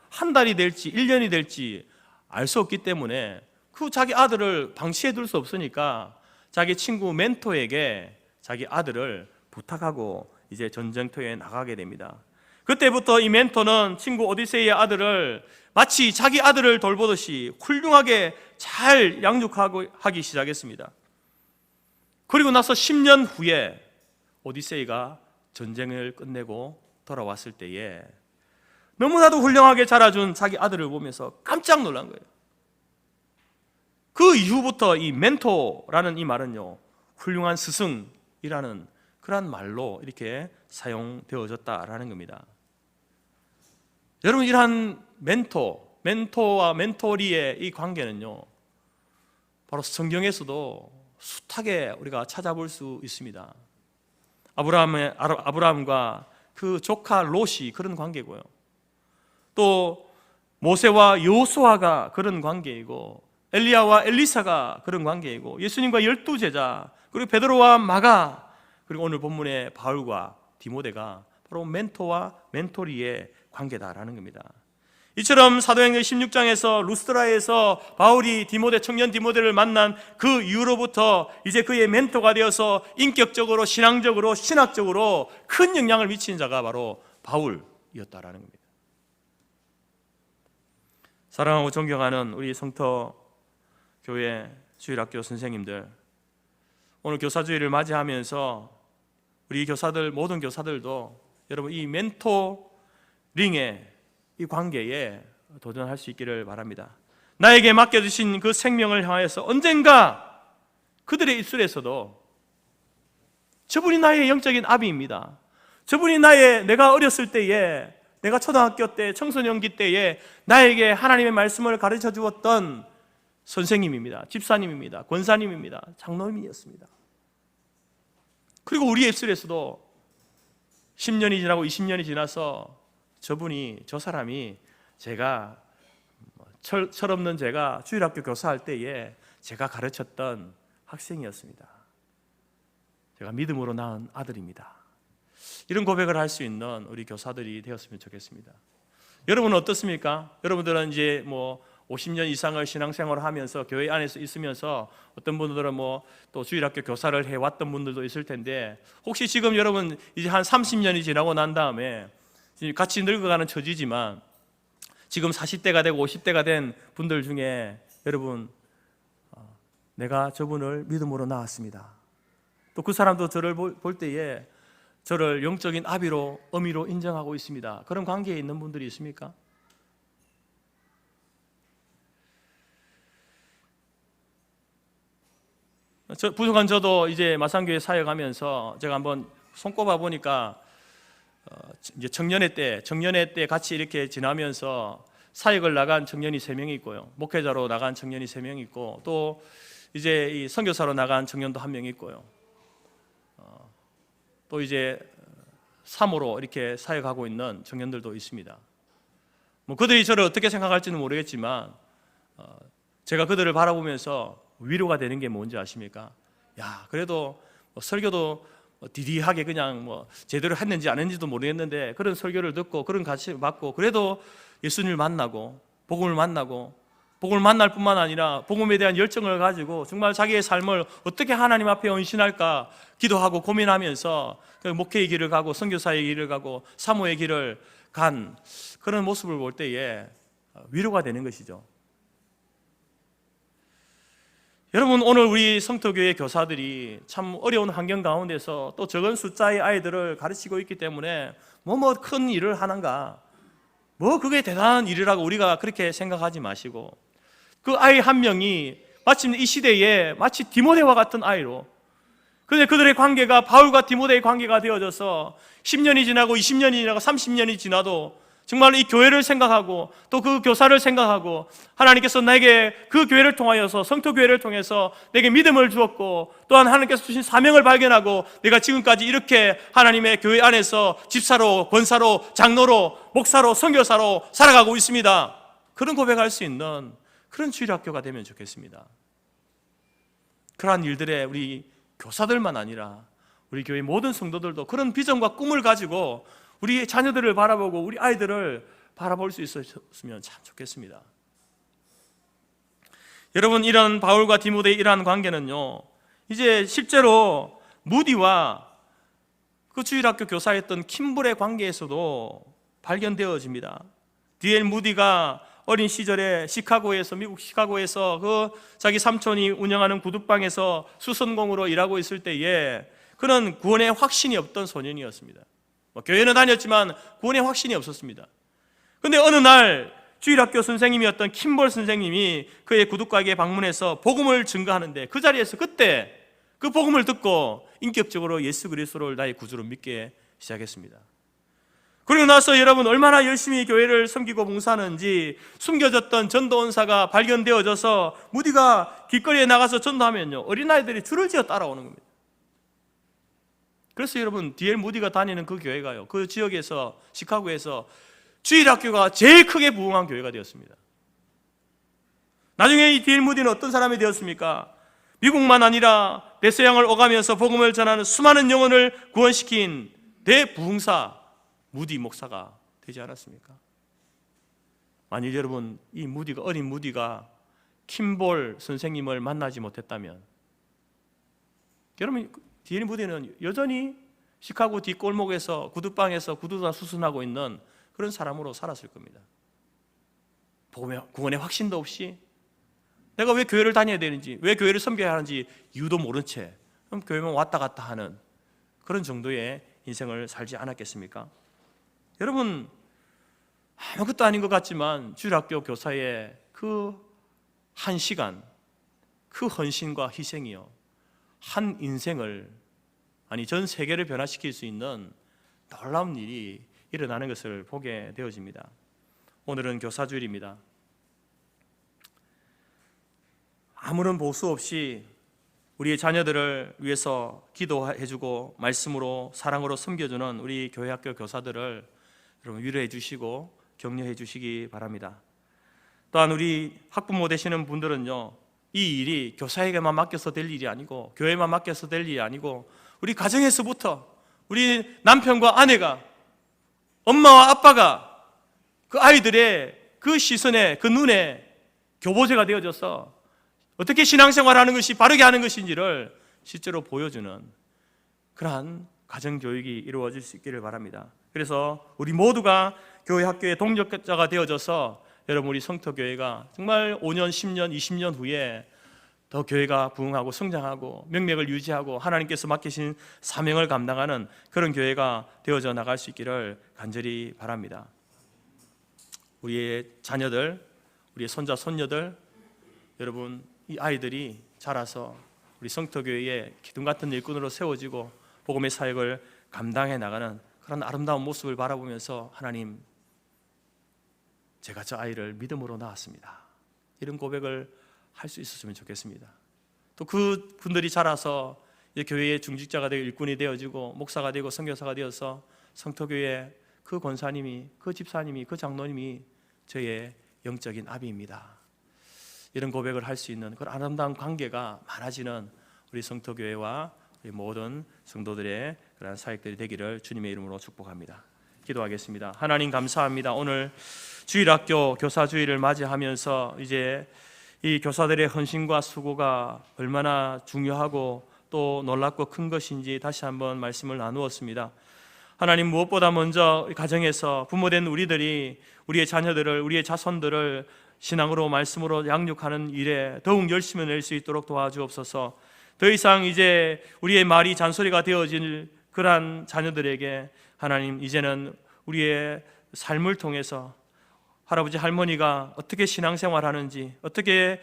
한 달이 될지 1년이 될지 알 수 없기 때문에 그 자기 아들을 방치해 둘 수 없으니까 자기 친구 멘토에게 자기 아들을 부탁하고 이제 전쟁터에 나가게 됩니다. 그때부터 이 멘토는 친구 오디세이의 아들을 마치 자기 아들을 돌보듯이 훌륭하게 잘 양육하기 시작했습니다. 그리고 나서 10년 후에 오디세이가 전쟁을 끝내고 돌아왔을 때에 너무나도 훌륭하게 자라준 자기 아들을 보면서 깜짝 놀란 거예요. 그 이후부터 이 멘토라는 이 말은요, 훌륭한 스승이라는 그런 말로 이렇게 사용되어졌다라는 겁니다. 여러분, 이러한 멘토와 멘토리의 이 관계는요, 바로 성경에서도 숱하게 우리가 찾아볼 수 있습니다. 아브라함과 그 조카 롯이 그런 관계고요. 또 모세와 여호수아가 그런 관계이고, 엘리야와 엘리사가 그런 관계이고, 예수님과 12제자, 그리고 베드로와 마가, 그리고 오늘 본문의 바울과 디모데가 바로 멘토와 멘토리의 관계다라는 겁니다. 이처럼 사도행전 16장에서 루스드라에서 바울이 청년 디모데를 만난 그 이후로부터 이제 그의 멘토가 되어서 인격적으로, 신앙적으로, 신학적으로 큰 영향을 미친 자가 바로 바울이었다라는 겁니다. 사랑하고 존경하는 우리 성터 교회 주일학교 선생님들, 오늘 교사주일을 맞이하면서 우리 교사들, 모든 교사들도 여러분 이 멘토링의 이 관계에 도전할 수 있기를 바랍니다. 나에게 맡겨주신 그 생명을 향해서 언젠가 그들의 입술에서도 저분이 나의 영적인 아비입니다. 저분이 내가 어렸을 때에, 내가 초등학교 때, 청소년기 때에 나에게 하나님의 말씀을 가르쳐 주었던 선생님입니다. 집사님입니다. 권사님입니다. 장로님이었습니다. 그리고 우리의 입술에서도 10년이 지나고 20년이 지나서 저 사람이 제가 철없는 제가 주일학교 교사할 때에 제가 가르쳤던 학생이었습니다. 제가 믿음으로 낳은 아들입니다. 이런 고백을 할 수 있는 우리 교사들이 되었으면 좋겠습니다. 여러분은 어떻습니까? 여러분들은 이제 50년 이상을 신앙생활을 하면서 교회 안에서 있으면서 어떤 분들은 또 주일학교 교사를 해왔던 분들도 있을 텐데, 혹시 지금 여러분 이제 한 30년이 지나고 난 다음에 같이 늙어가는 처지지만 지금 40대가 되고 50대가 된 분들 중에 여러분, 내가 저분을 믿음으로 낳았습니다. 또 그 사람도 저를 볼 때에 저를 영적인 아비로, 어미로 인정하고 있습니다. 그런 관계에 있는 분들이 있습니까? 부족한 저도 이제 마산교회 사역하면서 제가 한번 손꼽아 보니까 이제 청년회 때 같이 이렇게 지나면서 사역을 나간 청년이 3명이 있고요. 목회자로 나간 청년이 3명이 있고, 또 이제 이 선교사로 나간 청년도 1명 있고요. 또 이제 사모로 이렇게 사역하고 있는 청년들도 있습니다. 뭐 그들이 저를 어떻게 생각할지는 모르겠지만 제가 그들을 바라보면서 위로가 되는 게 뭔지 아십니까? 야, 그래도 설교도 디디하게 그냥 뭐 제대로 했는지 안 했는지도 모르겠는데 그런 설교를 듣고 그런 가르침을 받고 그래도 예수님을 만나고 복음을 만날 뿐만 아니라 복음에 대한 열정을 가지고 정말 자기의 삶을 어떻게 하나님 앞에 헌신할까 기도하고 고민하면서 그 목회의 길을 가고 선교사의 길을 가고 사모의 길을 간 그런 모습을 볼 때에 위로가 되는 것이죠. 여러분, 오늘 우리 성토교회 교사들이 참 어려운 환경 가운데서 또 적은 숫자의 아이들을 가르치고 있기 때문에 뭐 큰 일을 하는가, 뭐 그게 대단한 일이라고 우리가 그렇게 생각하지 마시고, 그 아이 한 명이 마침 이 시대에 마치 디모데와 같은 아이로, 그런데 그들의 관계가 바울과 디모데의 관계가 되어져서 10년이 지나고 20년이 지나고 30년이 지나도 정말 이 교회를 생각하고 또 그 교사를 생각하고 하나님께서 나에게 그 교회를 통하여서 성토교회를 통해서 내게 믿음을 주었고 또한 하나님께서 주신 사명을 발견하고 내가 지금까지 이렇게 하나님의 교회 안에서 집사로, 권사로, 장로로, 목사로, 선교사로 살아가고 있습니다. 그런 고백할 수 있는 그런 주일학교가 되면 좋겠습니다. 그러한 일들에 우리 교사들만 아니라 우리 교회 모든 성도들도 그런 비전과 꿈을 가지고 우리 자녀들을 바라보고 우리 아이들을 바라볼 수 있었으면 참 좋겠습니다. 여러분, 이런 바울과 디모데의 이러한 관계는요, 이제 실제로 무디와 그 주일학교 교사였던 킴볼의 관계에서도 발견되어집니다. D.L. 무디가 어린 시절에 미국 시카고에서 그 자기 삼촌이 운영하는 구두방에서 수선공으로 일하고 있을 때에 그는 구원의 확신이 없던 소년이었습니다. 교회는 다녔지만 구원의 확신이 없었습니다. 그런데 어느 날 주일학교 선생님이었던 킴볼 선생님이 그의 구두가게에 방문해서 복음을 증거하는데 그 자리에서 그때 그 복음을 듣고 인격적으로 예수 그리스도를 나의 구주로 믿게 시작했습니다. 그리고 나서 여러분, 얼마나 열심히 교회를 섬기고 봉사하는지 숨겨졌던 전도원사가 발견되어져서 무디가 길거리에 나가서 전도하면요, 어린아이들이 줄을 지어 따라오는 겁니다. 그래서 여러분, D.L. 무디가 다니는 그 교회가요, 그 지역에서, 시카고에서 주일학교가 제일 크게 부흥한 교회가 되었습니다. 나중에 이 D.L. 무디는 어떤 사람이 되었습니까? 미국만 아니라 대서양을 오가면서 복음을 전하는 수많은 영혼을 구원시킨 대부흥사 무디 목사가 되지 않았습니까? 만일 여러분, 이 무디가, 어린 무디가 킴볼 선생님을 만나지 못했다면 여러분, D.L. 무디는 여전히 시카고 뒷골목에서 구두방에서 구두다 수순하고 있는 그런 사람으로 살았을 겁니다. 구원의 확신도 없이 내가 왜 교회를 다녀야 되는지, 왜 교회를 섬겨야 하는지 이유도 모른 채 교회만 왔다 갔다 하는 그런 정도의 인생을 살지 않았겠습니까? 여러분, 아무것도 아닌 것 같지만 주일학교 교사의 그 한 시간, 그 헌신과 희생이요, 한 인생을, 아니 전 세계를 변화시킬 수 있는 놀라운 일이 일어나는 것을 보게 되어집니다. 오늘은 교사주일입니다. 아무런 보수 없이 우리의 자녀들을 위해서 기도해주고 말씀으로 사랑으로 섬겨주는 우리 교회학교 교사들을 여러분 위로해 주시고 격려해 주시기 바랍니다. 또한 우리 학부모 되시는 분들은요, 이 일이 교사에게만 맡겨서 될 일이 아니고 교회만 맡겨서 될 일이 아니고 우리 가정에서부터 우리 남편과 아내가, 엄마와 아빠가 그 아이들의 그 시선에, 그 눈에 교보제가 되어져서 어떻게 신앙생활하는 것이 바르게 하는 것인지를 실제로 보여주는 그러한 가정교육이 이루어질 수 있기를 바랍니다. 그래서 우리 모두가 교회 학교의 동력자가 되어져서 여러분, 우리 성토교회가 정말 5년, 10년, 20년 후에 더 교회가 부흥하고 성장하고 명맥을 유지하고 하나님께서 맡기신 사명을 감당하는 그런 교회가 되어져 나갈 수 있기를 간절히 바랍니다. 우리의 자녀들, 우리의 손자, 손녀들, 여러분, 이 아이들이 자라서 우리 성토교회의 기둥 같은 일꾼으로 세워지고 복음의 사역을 감당해 나가는 그런 아름다운 모습을 바라보면서 하나님, 제가 저 아이를 믿음으로 낳았습니다. 이런 고백을 할 수 있었으면 좋겠습니다. 또 그 분들이 자라서 이제 교회의 중직자가 되고 일꾼이 되어지고 목사가 되고 선교사가 되어서 성토교회 그 권사님이, 그 집사님이, 그 장로님이 저의 영적인 아비입니다. 이런 고백을 할 수 있는 그런 아름다운 관계가 많아지는 우리 성토교회와 우리 모든 성도들의 그런 사역들이 되기를 주님의 이름으로 축복합니다. 기도하겠습니다. 하나님 감사합니다. 오늘 주일학교 교사주일을 맞이하면서 이제 이 교사들의 헌신과 수고가 얼마나 중요하고 또 놀랍고 큰 것인지 다시 한번 말씀을 나누었습니다. 하나님, 무엇보다 먼저 가정에서 부모된 우리들이 우리의 자녀들을, 우리의 자손들을 신앙으로 말씀으로 양육하는 일에 더욱 열심히 낼 수 있도록 도와주옵소서. 더 이상 이제 우리의 말이 잔소리가 되어질 그러한 자녀들에게 하나님, 이제는 우리의 삶을 통해서 할아버지 할머니가 어떻게 신앙생활하는지, 어떻게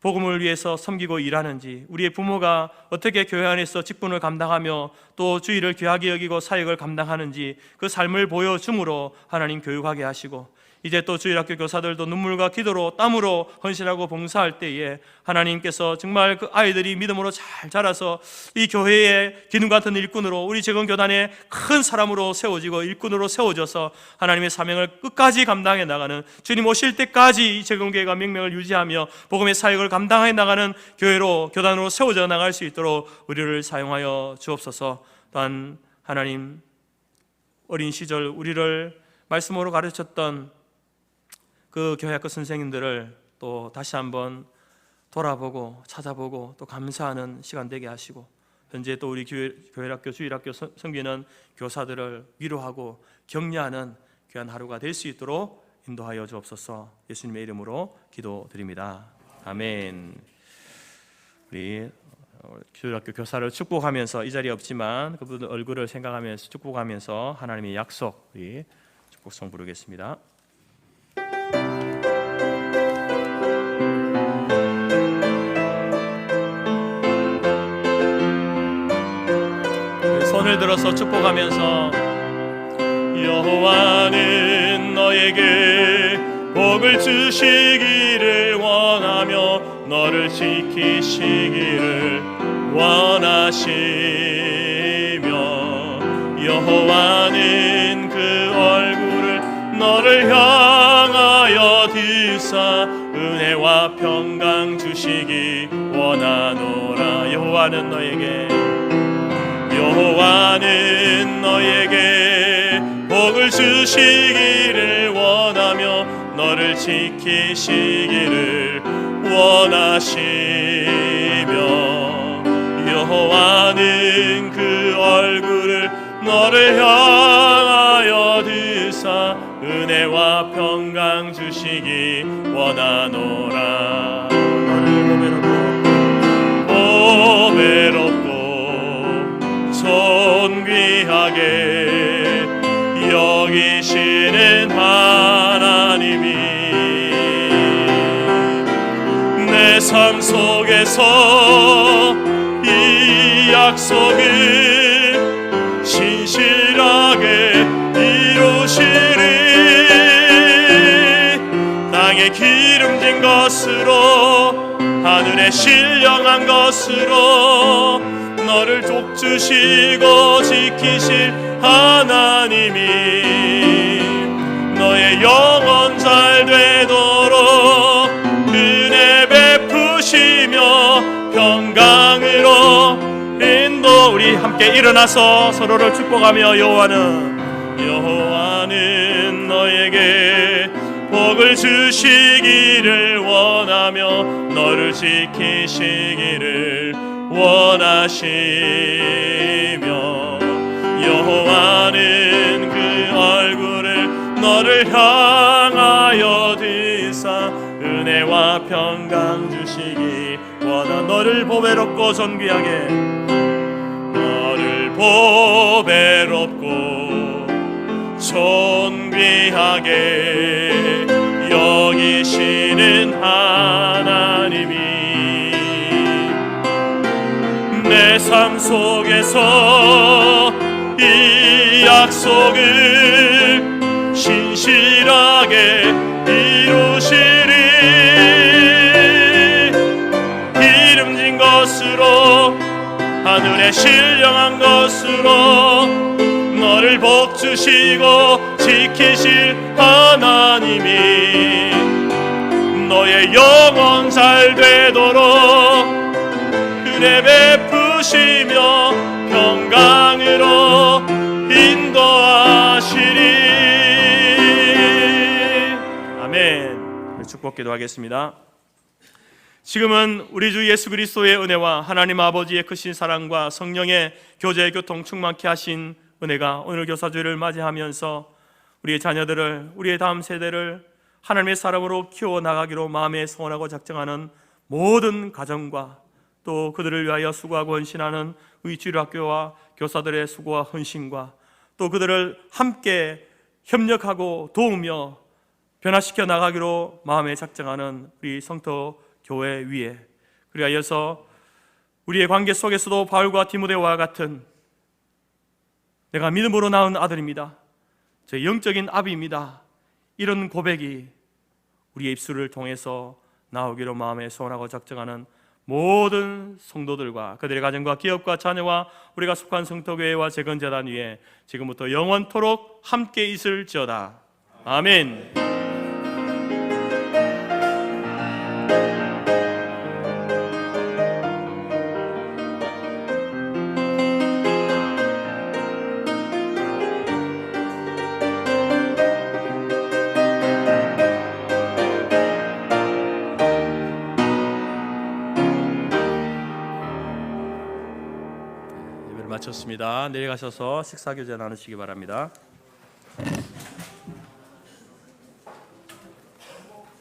복음을 위해서 섬기고 일하는지, 우리의 부모가 어떻게 교회 안에서 직분을 감당하며 또 주일을 귀하게 여기고 사역을 감당하는지 그 삶을 보여줌으로 하나님 교육하게 하시고, 이제 또 주일학교 교사들도 눈물과 기도로 땀으로 헌신하고 봉사할 때에 하나님께서 정말 그 아이들이 믿음으로 잘 자라서 이 교회의 기둥 같은 일꾼으로, 우리 재건교단의 큰 사람으로 세워지고 일꾼으로 세워져서 하나님의 사명을 끝까지 감당해 나가는, 주님 오실 때까지 이 재건교회가 명명을 유지하며 복음의 사역을 감당해 나가는 교회로, 교단으로 세워져 나갈 수 있도록 우리를 사용하여 주옵소서. 또한 하나님, 어린 시절 우리를 말씀으로 가르쳤던 그 교회학교 선생님들을 또 다시 한번 돌아보고 찾아보고 또 감사하는 시간 되게 하시고, 현재 또 우리 교회학교 주일학교 섬기는 교사들을 위로하고 격려하는 귀한 하루가 될 수 있도록 인도하여 주옵소서. 예수님의 이름으로 기도드립니다. 아멘. 우리 주일학교 교사를 축복하면서, 이 자리에 없지만 그분 얼굴을 생각하면서 축복하면서 하나님의 약속, 우리 축복성 부르겠습니다. 손을 들어서 축복하면서, 여호와는 너에게 복을 주시기를 원하며 너를 지키시기를 원하시며, 여호와는 그 얼굴을 너를 향하여 드사 은혜와 평강 주시기 원하노라. 여호와는 너에게 복을 주시기를 원하며 너를 지키시기를 원하시며, 여호와는 그 얼굴을 너를 향하여 드사 은혜와 평강 주시기 원하노라. 너를 보배롭고 존귀하게 여기시는 하나님이 내 삶 속에서 이 약속을 신실하게 이루시리. 땅에 기름진 것으로 하늘에 신령한 것으로 너를 돕주시고 지키실 하나님이 너의 영혼 잘 되도록 은혜 베푸시며 평강으로 인도. 우리 함께 일어나서 서로를 축복하며, 여호와는 너에게 복을 주시기를 원하며 너를 지키시기를 원하시며, 여호와는 그 얼굴을 너를 향하여 드사 은혜와 평강 주시기 원하. 너를 보배롭고 존귀하게, 너를 보배롭고 존귀하게 여기시는 하나님이 내 삶 속에서 이 약속을 신실하게 이루시리. 기름진 것으로 하늘에 신령한 것으로 너를 복주시고 지키실 하나님이 너의 영혼 잘 되도록 은혜 베푸시며 평강으로 인도하시리. 아멘. 축복 기도하겠습니다. 지금은 우리 주 예수 그리스도의 은혜와 하나님 아버지의 크신 사랑과 성령의 교제 교통 충만케 하신 은혜가 오늘 교사주일을 맞이하면서 우리의 자녀들을, 우리의 다음 세대를 하나님의 사람으로 키워나가기로 마음에 소원하고 작정하는 모든 가정과 또 그들을 위하여 수고하고 헌신하는 우리 주일학교와 교사들의 수고와 헌신과 또 그들을 함께 협력하고 도우며 변화시켜 나가기로 마음에 작정하는 우리 성도 교회 위에, 그리하여서 우리의 관계 속에서도 바울과 디모데와 같은 내가 믿음으로 낳은 아들입니다, 제 영적인 아비입니다, 이런 고백이 우리의 입술을 통해서 나오기로 마음에 소원하고 작정하는 모든 성도들과 그들의 가정과 기업과 자녀와 우리가 속한 성도교회와 재건재단 위에 지금부터 영원토록 함께 있을지어다. 아멘. 예배를 마쳤습니다. 내려가셔서 식사교제 나누시기 바랍니다.